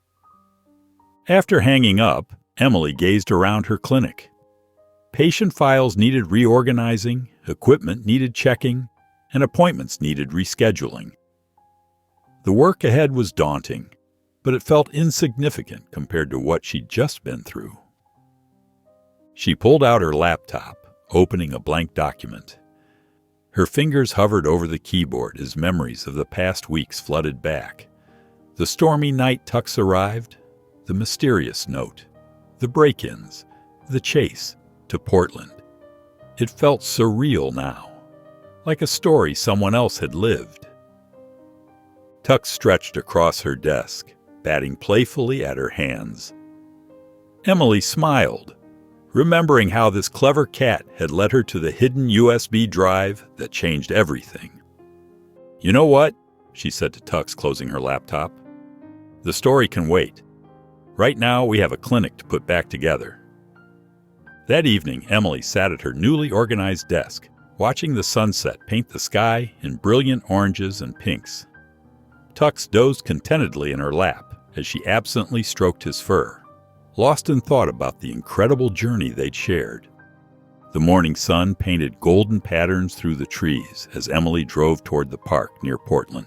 After hanging up, Emily gazed around her clinic. Patient files needed reorganizing, equipment needed checking, and appointments needed rescheduling. The work ahead was daunting, but it felt insignificant compared to what she'd just been through. She pulled out her laptop, opening a blank document. Her fingers hovered over the keyboard as memories of the past weeks flooded back. The stormy night Tux arrived, the mysterious note, the break-ins, the chase to Portland. It felt surreal now, like a story someone else had lived. Tux stretched across her desk, batting playfully at her hands. Emily smiled, remembering how this clever cat had led her to the hidden USB drive that changed everything. "You know what?" she said to Tux, closing her laptop. "The story can wait. Right now, we have a clinic to put back together." That evening, Emily sat at her newly organized desk, watching the sunset paint the sky in brilliant oranges and pinks. Tux dozed contentedly in her lap as she absently stroked his fur, lost in thought about the incredible journey they'd shared. The morning sun painted golden patterns through the trees as Emily drove toward the park near Portland.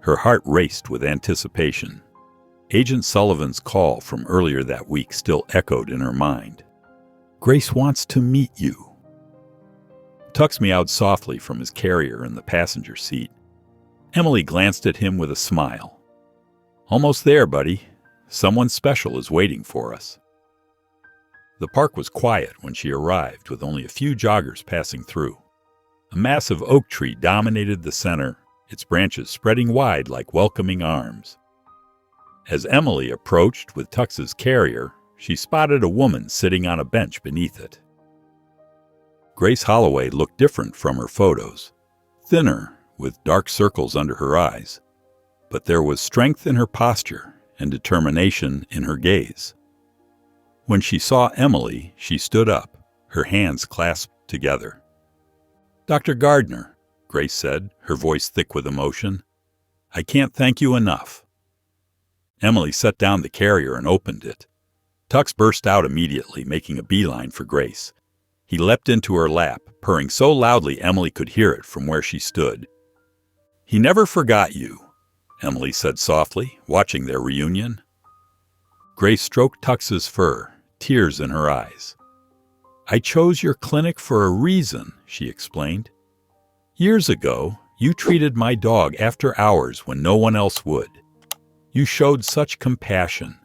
Her heart raced with anticipation. Agent Sullivan's call from earlier that week still echoed in her mind. "Grace wants to meet you." Tux meowed softly from his carrier in the passenger seat. Emily glanced at him with a smile. "Almost there, buddy. Someone special is waiting for us." The park was quiet when she arrived, with only a few joggers passing through. A massive oak tree dominated the center, its branches spreading wide like welcoming arms. As Emily approached with Tux's carrier, she spotted a woman sitting on a bench beneath it. Grace Holloway looked different from her photos, thinner, with dark circles under her eyes, but there was strength in her posture and determination in her gaze. When she saw Emily, she stood up, her hands clasped together. "Dr. Gardner," Grace said, her voice thick with emotion, "I can't thank you enough." Emily set down the carrier and opened it. Tux burst out immediately, making a beeline for Grace. He leapt into her lap, purring so loudly Emily could hear it from where she stood. "He never forgot you," Emily said softly, watching their reunion. Grace stroked Tux's fur, tears in her eyes. "I chose your clinic for a reason," she explained. "Years ago, you treated my dog after hours when no one else would. You showed such compassion.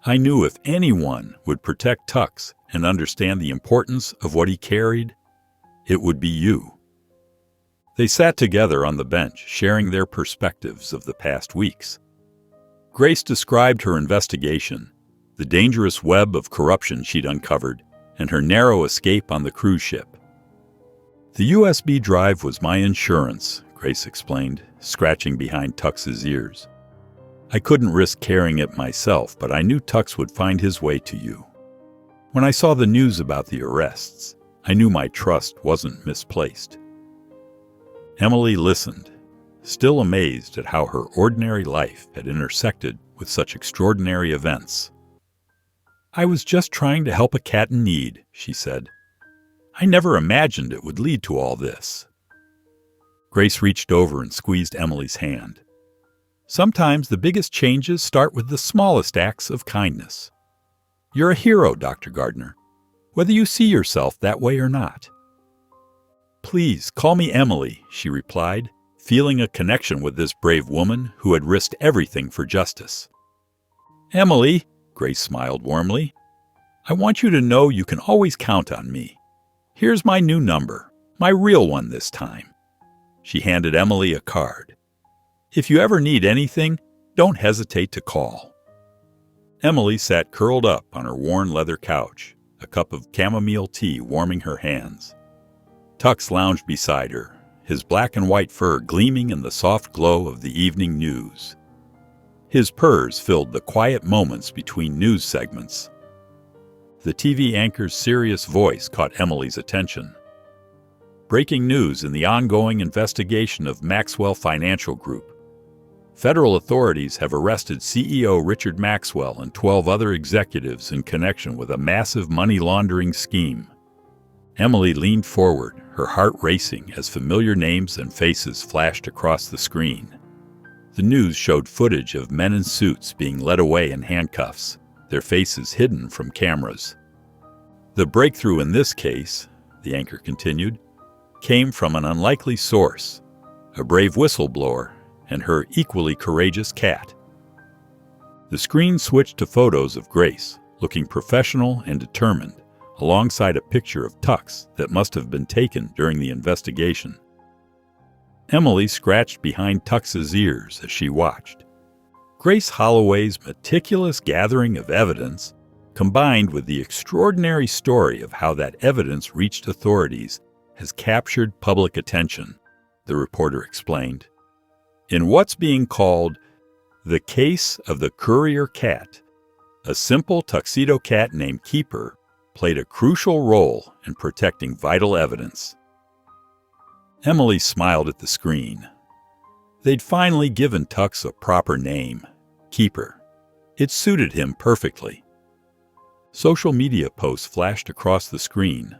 I knew if anyone would protect Tux and understand the importance of what he carried, it would be you." They sat together on the bench, sharing their perspectives of the past weeks. Grace described her investigation, the dangerous web of corruption she'd uncovered, and her narrow escape on the cruise ship. "The USB drive was my insurance," Grace explained, scratching behind Tux's ears. "I couldn't risk carrying it myself, but I knew Tux would find his way to you. When I saw the news about the arrests, I knew my trust wasn't misplaced." Emily listened, still amazed at how her ordinary life had intersected with such extraordinary events. "I was just trying to help a cat in need," she said. "I never imagined it would lead to all this." Grace reached over and squeezed Emily's hand. "Sometimes the biggest changes start with the smallest acts of kindness. You're a hero, Dr. Gardner, whether you see yourself that way or not." "Please, call me Emily," she replied, feeling a connection with this brave woman who had risked everything for justice. "Emily," Grace smiled warmly. "I want you to know you can always count on me. Here's my new number, my real one this time." She handed Emily a card. "If you ever need anything, don't hesitate to call." Emily sat curled up on her worn leather couch, a cup of chamomile tea warming her hands. Tux lounged beside her, his black and white fur gleaming in the soft glow of the evening news. His purrs filled the quiet moments between news segments. The TV anchor's serious voice caught Emily's attention. Breaking news in the ongoing investigation of Maxwell Financial Group. Federal authorities have arrested CEO Richard Maxwell and 12 other executives in connection with a massive money laundering scheme. Emily leaned forward, her heart racing as familiar names and faces flashed across the screen. The news showed footage of men in suits being led away in handcuffs, their faces hidden from cameras. The breakthrough in this case, the anchor continued, came from an unlikely source, a brave whistleblower and her equally courageous cat. The screen switched to photos of Grace, looking professional and determined, alongside a picture of Tux that must have been taken during the investigation. Emily scratched behind Tux's ears as she watched. Grace Holloway's meticulous gathering of evidence, combined with the extraordinary story of how that evidence reached authorities, has captured public attention, the reporter explained. In what's being called the case of the Courier Cat, a simple tuxedo cat named Keeper played a crucial role in protecting vital evidence. Emily smiled at the screen. They'd finally given Tux a proper name, Keeper. It suited him perfectly. Social media posts flashed across the screen,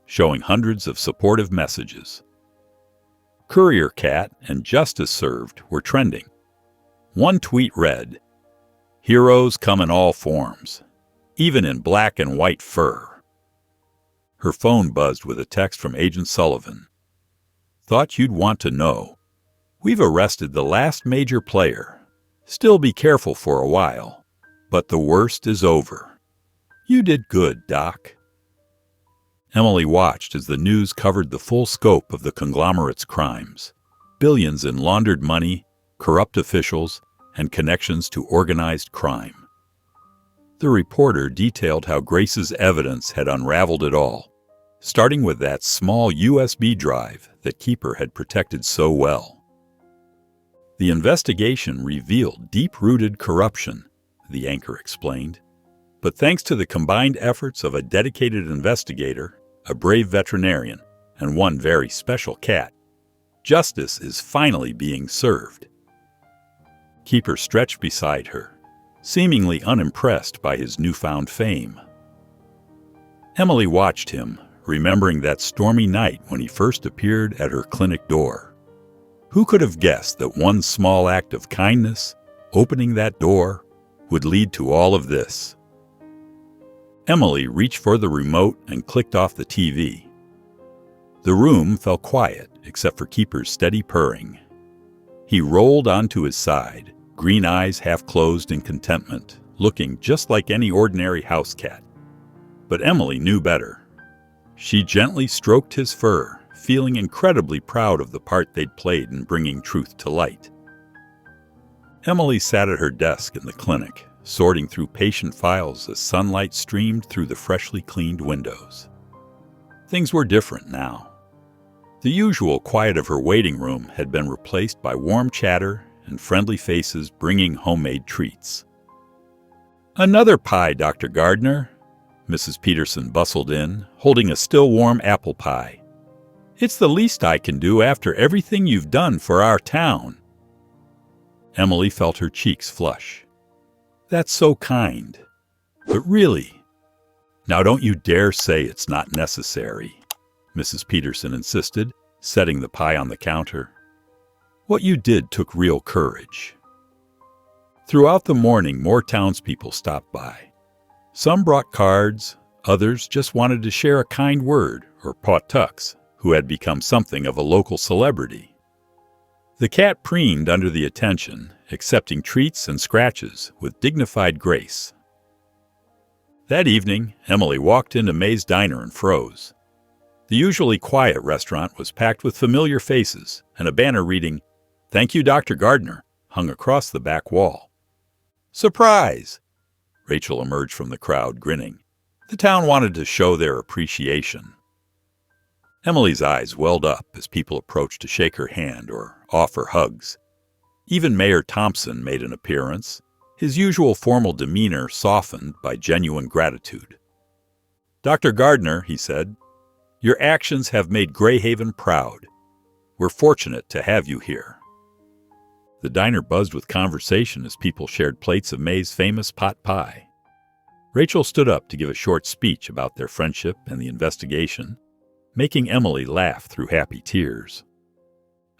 showing hundreds of supportive messages. Courier Cat and Justice Served were trending. One tweet read, "Heroes come in all forms, even in black and white fur." Her phone buzzed with a text from Agent Sullivan. "Thought you'd want to know. We've arrested the last major player. Still be careful for a while, but the worst is over. You did good, Doc." Emily watched as the news covered the full scope of the conglomerate's crimes. Billions in laundered money, corrupt officials, and connections to organized crime. The reporter detailed how Grace's evidence had unraveled it all, starting with that small USB drive that Keeper had protected so well. The investigation revealed deep-rooted corruption, the anchor explained. But thanks to the combined efforts of a dedicated investigator, a brave veterinarian, and one very special cat, justice is finally being served. Keeper stretched beside her, seemingly unimpressed by his newfound fame. Emily watched him, remembering that stormy night when he first appeared at her clinic door. Who could have guessed that one small act of kindness, opening that door, would lead to all of this? Emily reached for the remote and clicked off the TV. The room fell quiet except for Keeper's steady purring. He rolled onto his side, green eyes half closed in contentment, looking just like any ordinary house cat. But Emily knew better. She gently stroked his fur, feeling incredibly proud of the part they'd played in bringing truth to light. Emily sat at her desk in the clinic, sorting through patient files as sunlight streamed through the freshly cleaned windows. Things were different now. The usual quiet of her waiting room had been replaced by warm chatter and friendly faces bringing homemade treats. "Another pie, Dr. Gardner," Mrs. Peterson bustled in, holding a still warm apple pie. "It's the least I can do after everything you've done for our town." Emily felt her cheeks flush. "That's so kind. But really—" "Now don't you dare say it's not necessary," Mrs. Peterson insisted, setting the pie on the counter. "What you did took real courage." Throughout the morning, more townspeople stopped by. Some brought cards, others just wanted to share a kind word or paw Tux, who had become something of a local celebrity. The cat preened under the attention, accepting treats and scratches with dignified grace. That evening, Emily walked into May's Diner and froze. The usually quiet restaurant was packed with familiar faces, and a banner reading, "Thank you, Dr. Gardner," hung across the back wall. "Surprise!" Rachel emerged from the crowd, grinning. The town wanted to show their appreciation. Emily's eyes welled up as people approached to shake her hand or offer hugs. Even Mayor Thompson made an appearance, his usual formal demeanor softened by genuine gratitude. "Dr. Gardner," he said, "your actions have made Greyhaven proud. We're fortunate to have you here." The diner buzzed with conversation as people shared plates of May's famous pot pie. Rachel stood up to give a short speech about their friendship and the investigation, making Emily laugh through happy tears.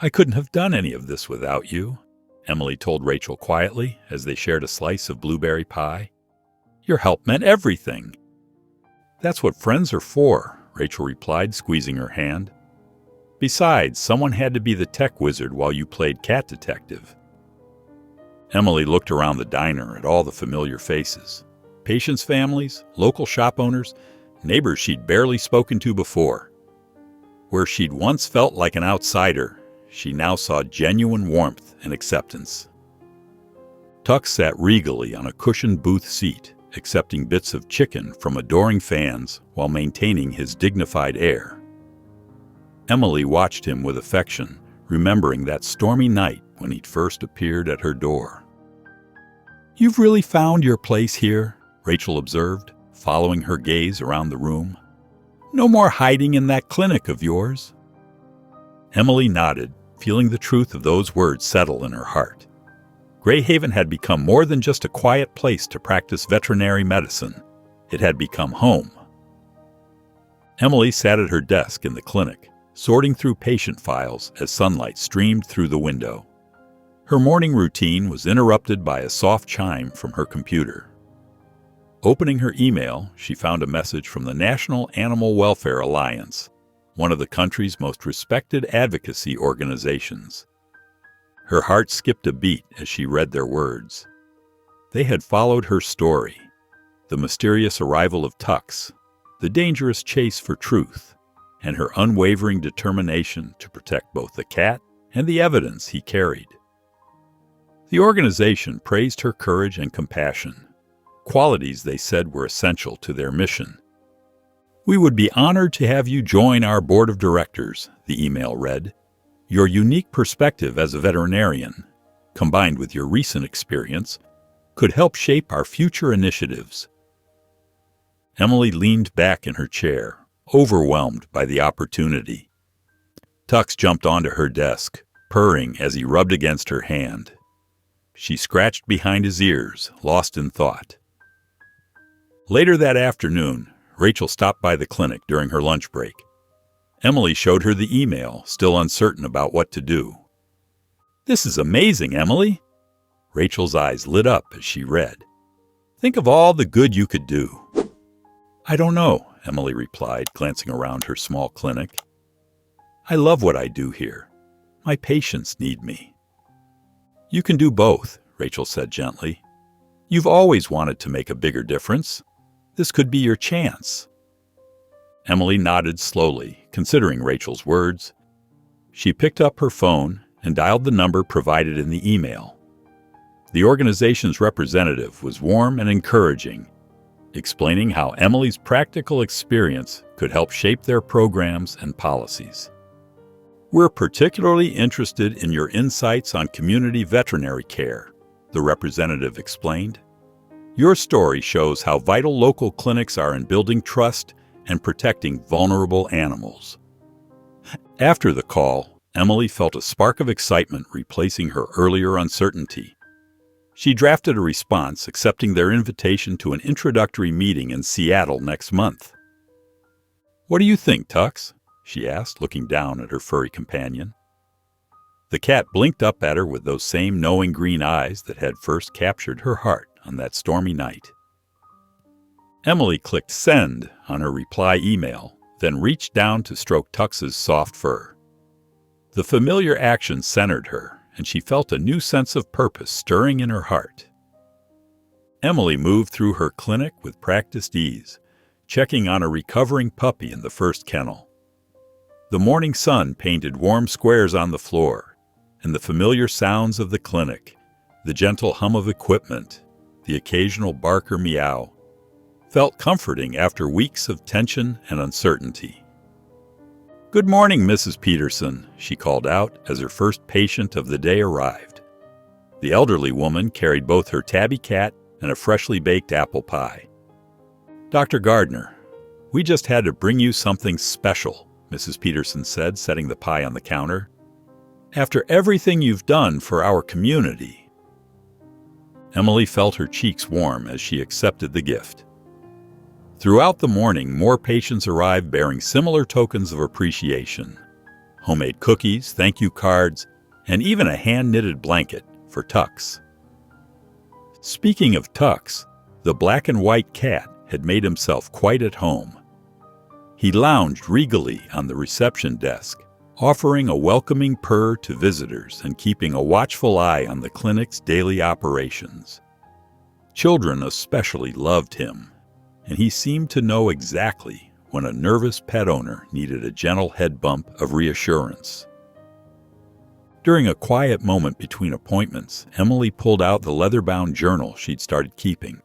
"I couldn't have done any of this without you," Emily told Rachel quietly as they shared a slice of blueberry pie. "Your help meant everything." "That's what friends are for," Rachel replied, squeezing her hand. "Besides, someone had to be the tech wizard while you played cat detective." Emily looked around the diner at all the familiar faces. Patients' families, local shop owners, neighbors she'd barely spoken to before. Where she'd once felt like an outsider, she now saw genuine warmth and acceptance. Tux sat regally on a cushioned booth seat, accepting bits of chicken from adoring fans while maintaining his dignified air. Emily watched him with affection, remembering that stormy night when he'd first appeared at her door. "You've really found your place here," Rachel observed, following her gaze around the room. "No more hiding in that clinic of yours." Emily nodded, feeling the truth of those words settle in her heart. Greyhaven had become more than just a quiet place to practice veterinary medicine. It had become home. Emily sat at her desk in the clinic, sorting through patient files as sunlight streamed through the window. Her morning routine was interrupted by a soft chime from her computer. Opening her email, she found a message from the National Animal Welfare Alliance, one of the country's most respected advocacy organizations. Her heart skipped a beat as she read their words. They had followed her story, the mysterious arrival of Tux, the dangerous chase for truth, and her unwavering determination to protect both the cat and the evidence he carried. The organization praised her courage and compassion, qualities they said were essential to their mission. "We would be honored to have you join our board of directors," the email read. "Your unique perspective as a veterinarian, combined with your recent experience, could help shape our future initiatives." Emily leaned back in her chair, overwhelmed by the opportunity. Tux jumped onto her desk, purring as he rubbed against her hand. She scratched behind his ears, lost in thought. Later that afternoon, Rachel stopped by the clinic during her lunch break. Emily showed her the email, still uncertain about what to do. "This is amazing, Emily." Rachel's eyes lit up as she read. "Think of all the good you could do." "I don't know," Emily replied, glancing around her small clinic. "I love what I do here. My patients need me." "You can do both," Rachel said gently. "You've always wanted to make a bigger difference. This could be your chance." Emily nodded slowly, considering Rachel's words. She picked up her phone and dialed the number provided in the email. The organization's representative was warm and encouraging, explaining how Emily's practical experience could help shape their programs and policies. "We're particularly interested in your insights on community veterinary care," the representative explained. "Your story shows how vital local clinics are in building trust and protecting vulnerable animals." After the call, Emily felt a spark of excitement replacing her earlier uncertainty. She drafted a response accepting their invitation to an introductory meeting in Seattle next month. "What do you think, Tux?" she asked, looking down at her furry companion. The cat blinked up at her with those same knowing green eyes that had first captured her heart on that stormy night. Emily clicked send on her reply email, then reached down to stroke Tux's soft fur. The familiar action centered her, and she felt a new sense of purpose stirring in her heart. Emily moved through her clinic with practiced ease, checking on a recovering puppy in the first kennel. The morning sun painted warm squares on the floor, and the familiar sounds of the clinic, the gentle hum of equipment, the occasional bark or meow, felt comforting after weeks of tension and uncertainty. "Good morning, Mrs. Peterson," she called out as her first patient of the day arrived. The elderly woman carried both her tabby cat and a freshly baked apple pie. "Dr. Gardner, we just had to bring you something special," Mrs. Peterson said, setting the pie on the counter. "After everything you've done for our community." Emily felt her cheeks warm as she accepted the gift. Throughout the morning, more patients arrived bearing similar tokens of appreciation: homemade cookies, thank you cards, and even a hand-knitted blanket for Tux. Speaking of Tux, the black and white cat had made himself quite at home. He lounged regally on the reception desk, offering a welcoming purr to visitors and keeping a watchful eye on the clinic's daily operations. Children especially loved him, and he seemed to know exactly when a nervous pet owner needed a gentle head bump of reassurance. During a quiet moment between appointments, Emily pulled out the leather-bound journal she'd started keeping.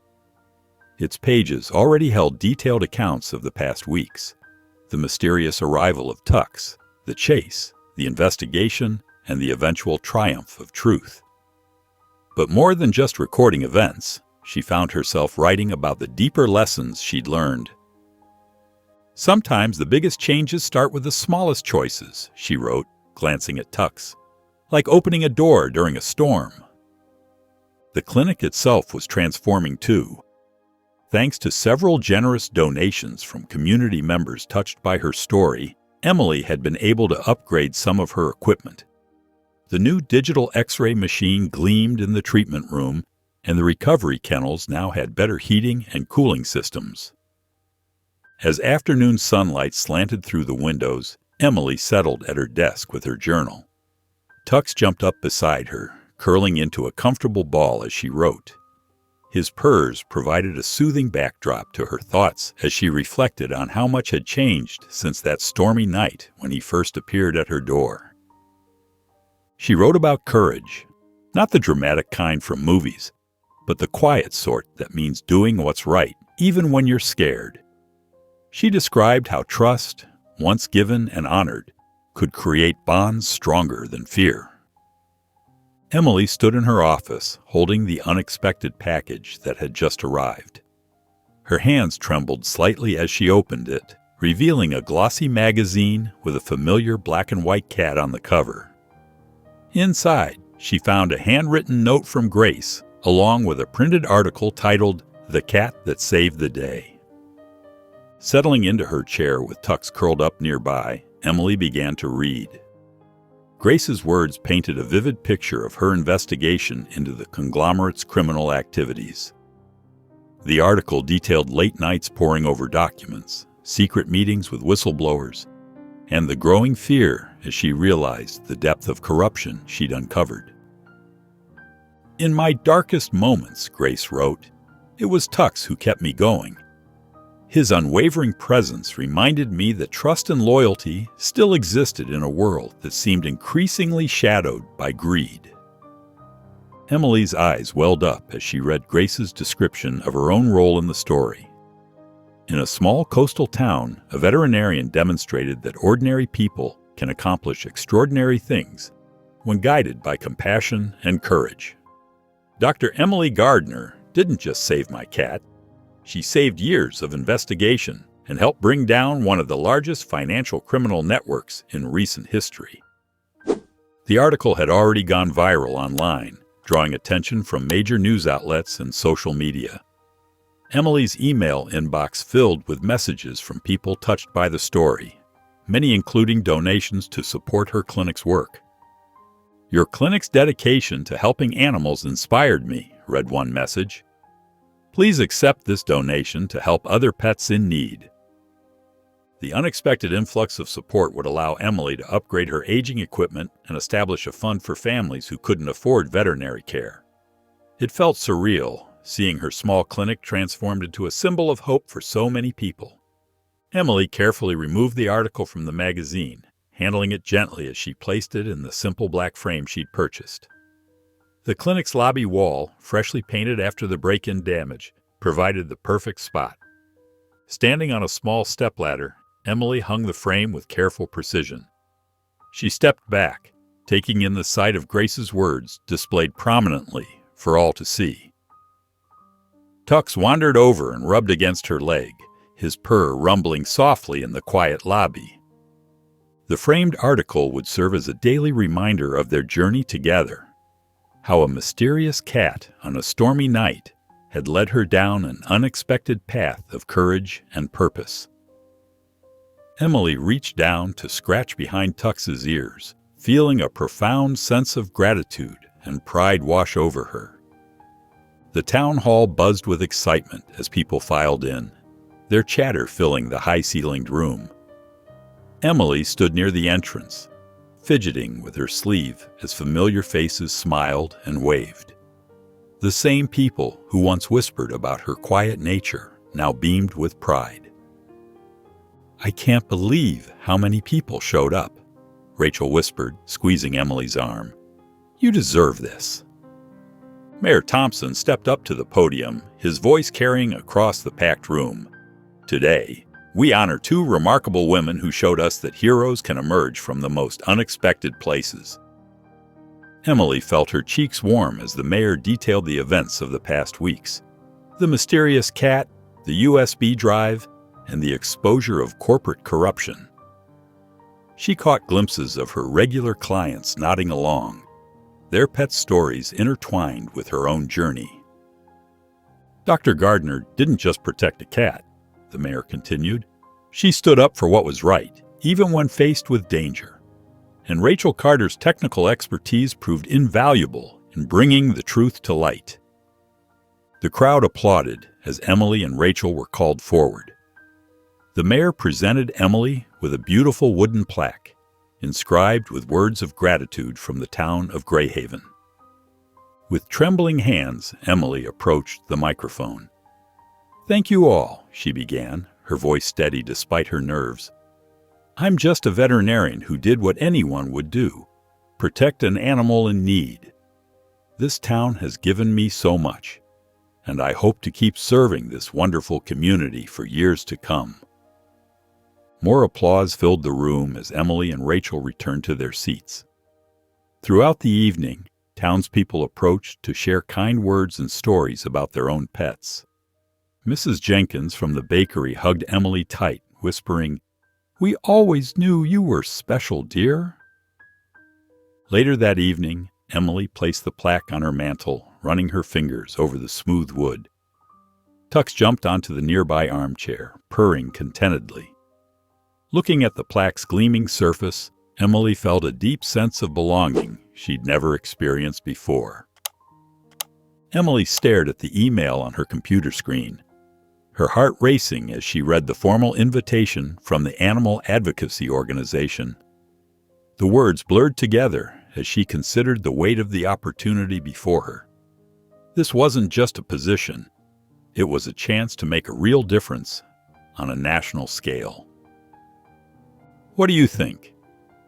Its pages already held detailed accounts of the past weeks: the mysterious arrival of Tux, the chase, the investigation, and the eventual triumph of truth. But more than just recording events, she found herself writing about the deeper lessons she'd learned. "Sometimes the biggest changes start with the smallest choices," she wrote, glancing at Tux, "like opening a door during a storm." The clinic itself was transforming too. Thanks to several generous donations from community members touched by her story, Emily had been able to upgrade some of her equipment. The new digital X-ray machine gleamed in the treatment room, and the recovery kennels now had better heating and cooling systems. As afternoon sunlight slanted through the windows, Emily settled at her desk with her journal. Tux jumped up beside her, curling into a comfortable ball as she wrote. His purrs provided a soothing backdrop to her thoughts as she reflected on how much had changed since that stormy night when he first appeared at her door. She wrote about courage, not the dramatic kind from movies, but the quiet sort that means doing what's right, even when you're scared. She described how trust, once given and honored, could create bonds stronger than fear. Emily stood in her office, holding the unexpected package that had just arrived. Her hands trembled slightly as she opened it, revealing a glossy magazine with a familiar black and white cat on the cover. Inside, she found a handwritten note from Grace, along with a printed article titled "The Cat That Saved the Day." Settling into her chair with Tux curled up nearby, Emily began to read. Grace's words painted a vivid picture of her investigation into the conglomerate's criminal activities. The article detailed late nights poring over documents, secret meetings with whistleblowers, and the growing fear as she realized the depth of corruption she'd uncovered. "In my darkest moments," Grace wrote, "it was Tux who kept me going. His unwavering presence reminded me that trust and loyalty still existed in a world that seemed increasingly shadowed by greed." Emily's eyes welled up as she read Grace's description of her own role in the story. In a small coastal town, a veterinarian demonstrated that ordinary people can accomplish extraordinary things when guided by compassion and courage. Dr. Emily Gardner didn't just save my cat. She saved years of investigation and helped bring down one of the largest financial criminal networks in recent history. The article had already gone viral online, drawing attention from major news outlets and social media. Emily's email inbox filled with messages from people touched by the story, many including donations to support her clinic's work. "Your clinic's dedication to helping animals inspired me," read one message. "Please accept this donation to help other pets in need." The unexpected influx of support would allow Emily to upgrade her aging equipment and establish a fund for families who couldn't afford veterinary care. It felt surreal, seeing her small clinic transformed into a symbol of hope for so many people. Emily carefully removed the article from the magazine, handling it gently as she placed it in the simple black frame she'd purchased. The clinic's lobby wall, freshly painted after the break-in damage, provided the perfect spot. Standing on a small stepladder, Emily hung the frame with careful precision. She stepped back, taking in the sight of Grace's words displayed prominently for all to see. Tux wandered over and rubbed against her leg, his purr rumbling softly in the quiet lobby. The framed article would serve as a daily reminder of their journey together, how a mysterious cat on a stormy night had led her down an unexpected path of courage and purpose. Emily reached down to scratch behind Tux's ears, feeling a profound sense of gratitude and pride wash over her. The town hall buzzed with excitement as people filed in, their chatter filling the high-ceilinged room. Emily stood near the entrance, fidgeting with her sleeve as familiar faces smiled and waved. The same people who once whispered about her quiet nature now beamed with pride. "I can't believe how many people showed up," Rachel whispered, squeezing Emily's arm. "You deserve this." Mayor Thompson stepped up to the podium, his voice carrying across the packed room. "Today, we honor two remarkable women who showed us that heroes can emerge from the most unexpected places." Emily felt her cheeks warm as the mayor detailed the events of the past weeks. The mysterious cat, the USB drive, and the exposure of corporate corruption. She caught glimpses of her regular clients nodding along, their pet stories intertwined with her own journey. Dr. Gardner didn't just protect a cat, the mayor continued. She stood up for what was right, even when faced with danger. And Rachel Carter's technical expertise proved invaluable in bringing the truth to light. The crowd applauded as Emily and Rachel were called forward. The mayor presented Emily with a beautiful wooden plaque, inscribed with words of gratitude from the town of Greyhaven. With trembling hands, Emily approached the microphone. "Thank you all," she began, her voice steady despite her nerves. "I'm just a veterinarian who did what anyone would do, protect an animal in need. This town has given me so much, and I hope to keep serving this wonderful community for years to come." More applause filled the room as Emily and Rachel returned to their seats. Throughout the evening, townspeople approached to share kind words and stories about their own pets. Mrs. Jenkins from the bakery hugged Emily tight, whispering, "We always knew you were special, dear." Later that evening, Emily placed the plaque on her mantel, running her fingers over the smooth wood. Tux jumped onto the nearby armchair, purring contentedly. Looking at the plaque's gleaming surface, Emily felt a deep sense of belonging she'd never experienced before. Emily stared at the email on her computer screen, her heart racing as she read the formal invitation from the Animal Advocacy Organization. The words blurred together as she considered the weight of the opportunity before her. This wasn't just a position, it was a chance to make a real difference on a national scale. "What do you think?"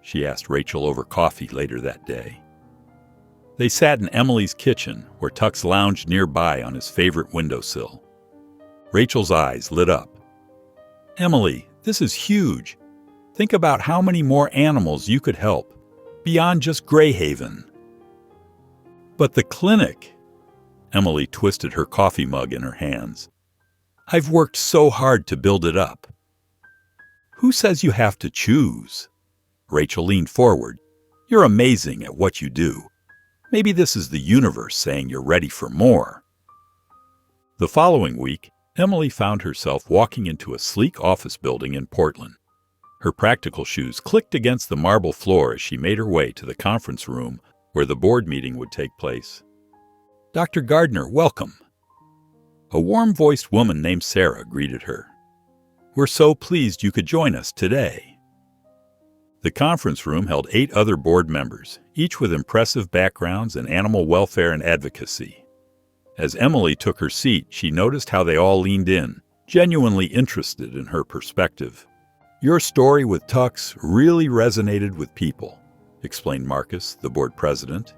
she asked Rachel over coffee later that day. They sat in Emily's kitchen, where Tux lounged nearby on his favorite windowsill. Rachel's eyes lit up. "Emily, this is huge. Think about how many more animals you could help, beyond just Greyhaven." "But the clinic," Emily twisted her coffee mug in her hands. "I've worked so hard to build it up." "Who says you have to choose?" Rachel leaned forward. "You're amazing at what you do. Maybe this is the universe saying you're ready for more." The following week, Emily found herself walking into a sleek office building in Portland. Her practical shoes clicked against the marble floor as she made her way to the conference room where the board meeting would take place. "Dr. Gardner, welcome." A warm-voiced woman named Sarah greeted her. "We're so pleased you could join us today." The conference room held 8 other board members, each with impressive backgrounds in animal welfare and advocacy. As Emily took her seat, she noticed how they all leaned in, genuinely interested in her perspective. "Your story with Tux really resonated with people," explained Marcus, the board president.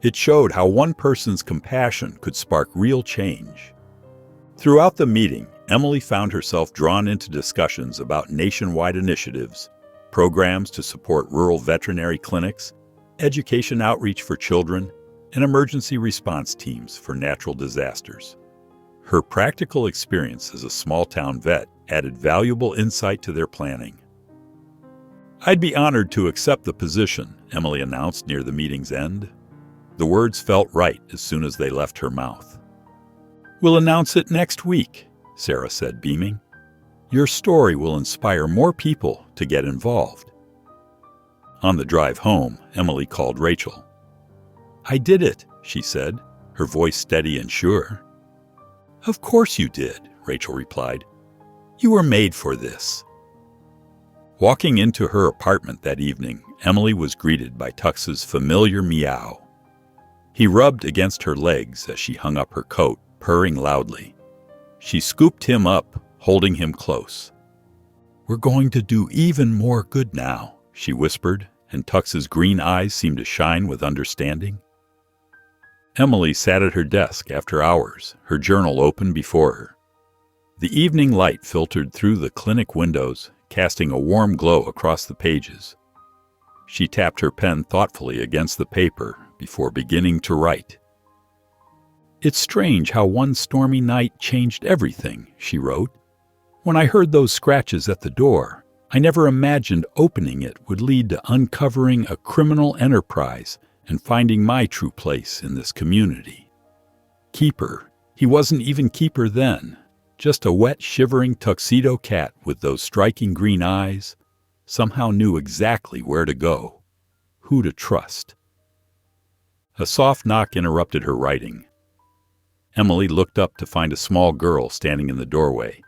"It showed how one person's compassion could spark real change." Throughout the meeting, Emily found herself drawn into discussions about nationwide initiatives, programs to support rural veterinary clinics, education outreach for children, and emergency response teams for natural disasters. Her practical experience as a small-town vet added valuable insight to their planning. "I'd be honored to accept the position," Emily announced near the meeting's end. The words felt right as soon as they left her mouth. "We'll announce it next week," Sarah said, beaming. "Your story will inspire more people to get involved." On the drive home, Emily called Rachel. "I did it," she said, her voice steady and sure. "Of course you did," Rachel replied. "You were made for this." Walking into her apartment that evening, Emily was greeted by Tux's familiar meow. He rubbed against her legs as she hung up her coat, purring loudly. She scooped him up, holding him close. "We're going to do even more good now," she whispered, and Tux's green eyes seemed to shine with understanding. Emily sat at her desk after hours, her journal open before her. The evening light filtered through the clinic windows, casting a warm glow across the pages. She tapped her pen thoughtfully against the paper before beginning to write. "It's strange how one stormy night changed everything," she wrote. "When I heard those scratches at the door, I never imagined opening it would lead to uncovering a criminal enterprise and finding my true place in this community. Keeper, he wasn't even Keeper then, just a wet, shivering tuxedo cat with those striking green eyes, somehow knew exactly where to go, who to trust." A soft knock interrupted her writing. Emily looked up to find a small girl standing in the doorway,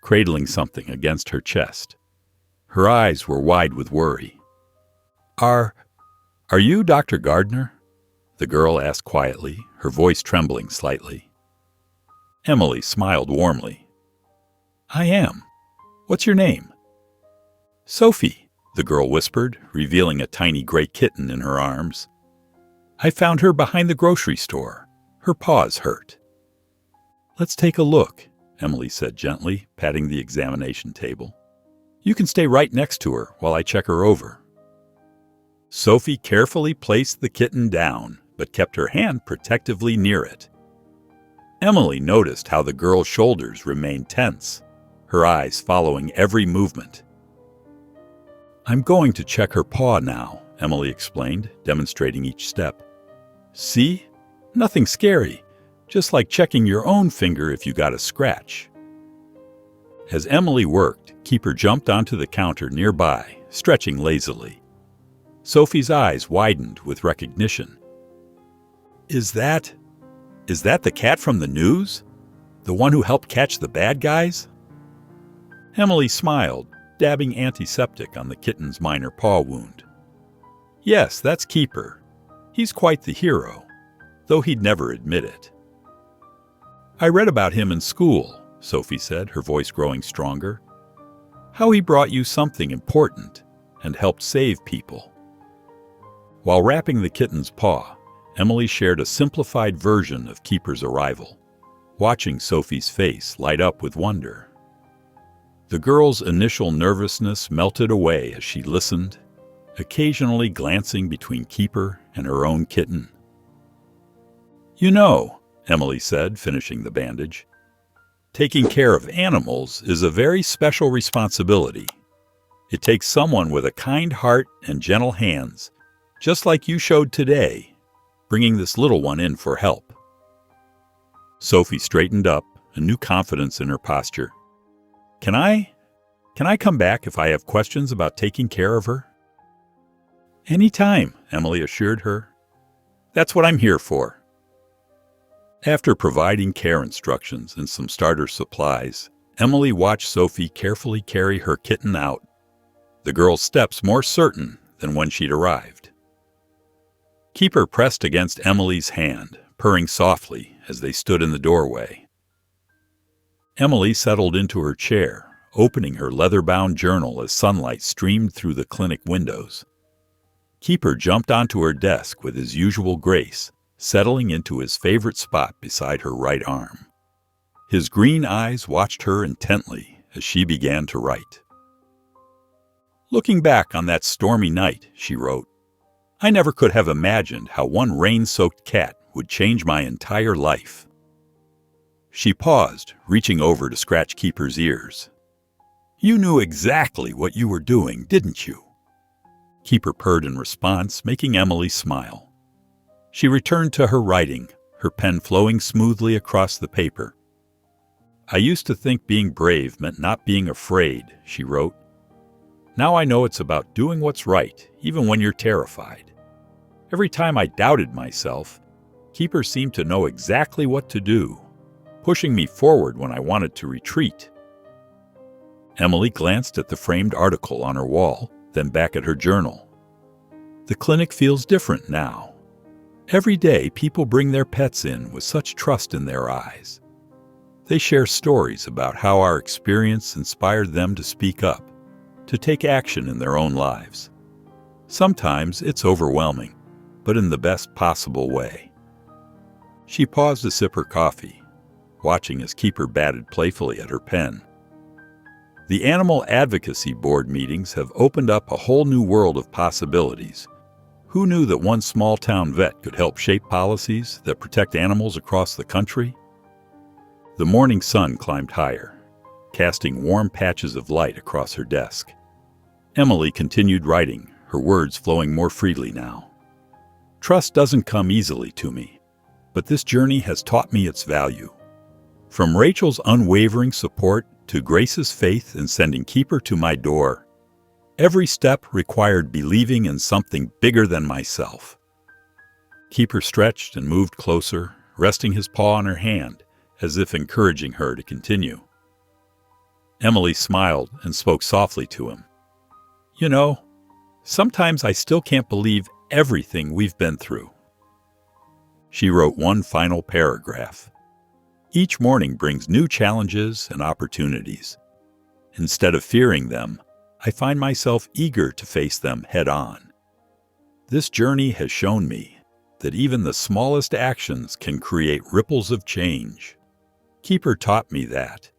cradling something against her chest. Her eyes were wide with worry. Are you Dr. Gardner?" the girl asked quietly, her voice trembling slightly. Emily smiled warmly. "I am. What's your name?" "Sophie," the girl whispered, revealing a tiny gray kitten in her arms. "I found her behind the grocery store. Her paws hurt." "Let's take a look," Emily said gently, patting the examination table. "You can stay right next to her while I check her over." Sophie carefully placed the kitten down, but kept her hand protectively near it. Emily noticed how the girl's shoulders remained tense, her eyes following every movement. "I'm going to check her paw now," Emily explained, demonstrating each step. "See? Nothing scary, just like checking your own finger if you got a scratch." As Emily worked, Keeper jumped onto the counter nearby, stretching lazily. Sophie's eyes widened with recognition. Is that the cat from the news? The one who helped catch the bad guys?" Emily smiled, dabbing antiseptic on the kitten's minor paw wound. "Yes, that's Keeper. He's quite the hero, though he'd never admit it." "I read about him in school," Sophie said, her voice growing stronger. "How he brought you something important and helped save people." While wrapping the kitten's paw, Emily shared a simplified version of Keeper's arrival, watching Sophie's face light up with wonder. The girl's initial nervousness melted away as she listened, occasionally glancing between Keeper and her own kitten. "You know," Emily said, finishing the bandage, "taking care of animals is a very special responsibility. It takes someone with a kind heart and gentle hands, just like you showed today, bringing this little one in for help." Sophie straightened up, a new confidence in her posture. Can I come back if I have questions about taking care of her?" "Anytime," Emily assured her. "That's what I'm here for." After providing care instructions and some starter supplies, Emily watched Sophie carefully carry her kitten out, the girl's steps more certain than when she'd arrived. Keeper pressed against Emily's hand, purring softly as they stood in the doorway. Emily settled into her chair, opening her leather-bound journal as sunlight streamed through the clinic windows. Keeper jumped onto her desk with his usual grace, settling into his favorite spot beside her right arm. His green eyes watched her intently as she began to write. "Looking back on that stormy night," she wrote, "I never could have imagined how one rain-soaked cat would change my entire life." She paused, reaching over to scratch Keeper's ears. "You knew exactly what you were doing, didn't you?" Keeper purred in response, making Emily smile. She returned to her writing, her pen flowing smoothly across the paper. "I used to think being brave meant not being afraid," she wrote. "Now I know it's about doing what's right, even when you're terrified. Every time I doubted myself, Keeper seemed to know exactly what to do, pushing me forward when I wanted to retreat." Emily glanced at the framed article on her wall, then back at her journal. "The clinic feels different now. Every day, people bring their pets in with such trust in their eyes. They share stories about how our experience inspired them to speak up, to take action in their own lives. Sometimes it's overwhelming, but in the best possible way." She paused to sip her coffee, watching as Keeper batted playfully at her pen. "The Animal Advocacy Board meetings have opened up a whole new world of possibilities. Who knew that one small-town vet could help shape policies that protect animals across the country?" The morning sun climbed higher, casting warm patches of light across her desk. Emily continued writing, her words flowing more freely now. "Trust doesn't come easily to me, but this journey has taught me its value. From Rachel's unwavering support to Grace's faith in sending Keeper to my door, every step required believing in something bigger than myself." Keeper stretched and moved closer, resting his paw on her hand, as if encouraging her to continue. Emily smiled and spoke softly to him. "You know, sometimes I still can't believe everything we've been through." She wrote one final paragraph. "Each morning brings new challenges and opportunities. Instead of fearing them, I find myself eager to face them head-on. This journey has shown me that even the smallest actions can create ripples of change. Keeper taught me that,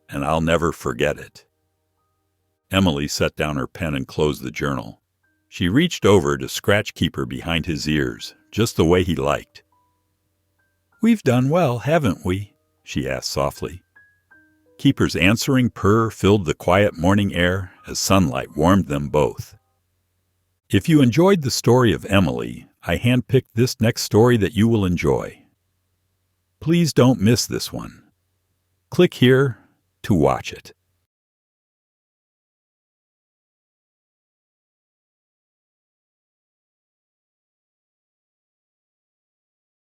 and I'll never forget it." Emily set down her pen and closed the journal. She reached over to scratch Keeper behind his ears, just the way he liked. "We've done well, haven't we?" she asked softly. Keeper's answering purr filled the quiet morning air as sunlight warmed them both. If you enjoyed the story of Emily, I handpicked this next story that you will enjoy. Please don't miss this one. Click here to watch it.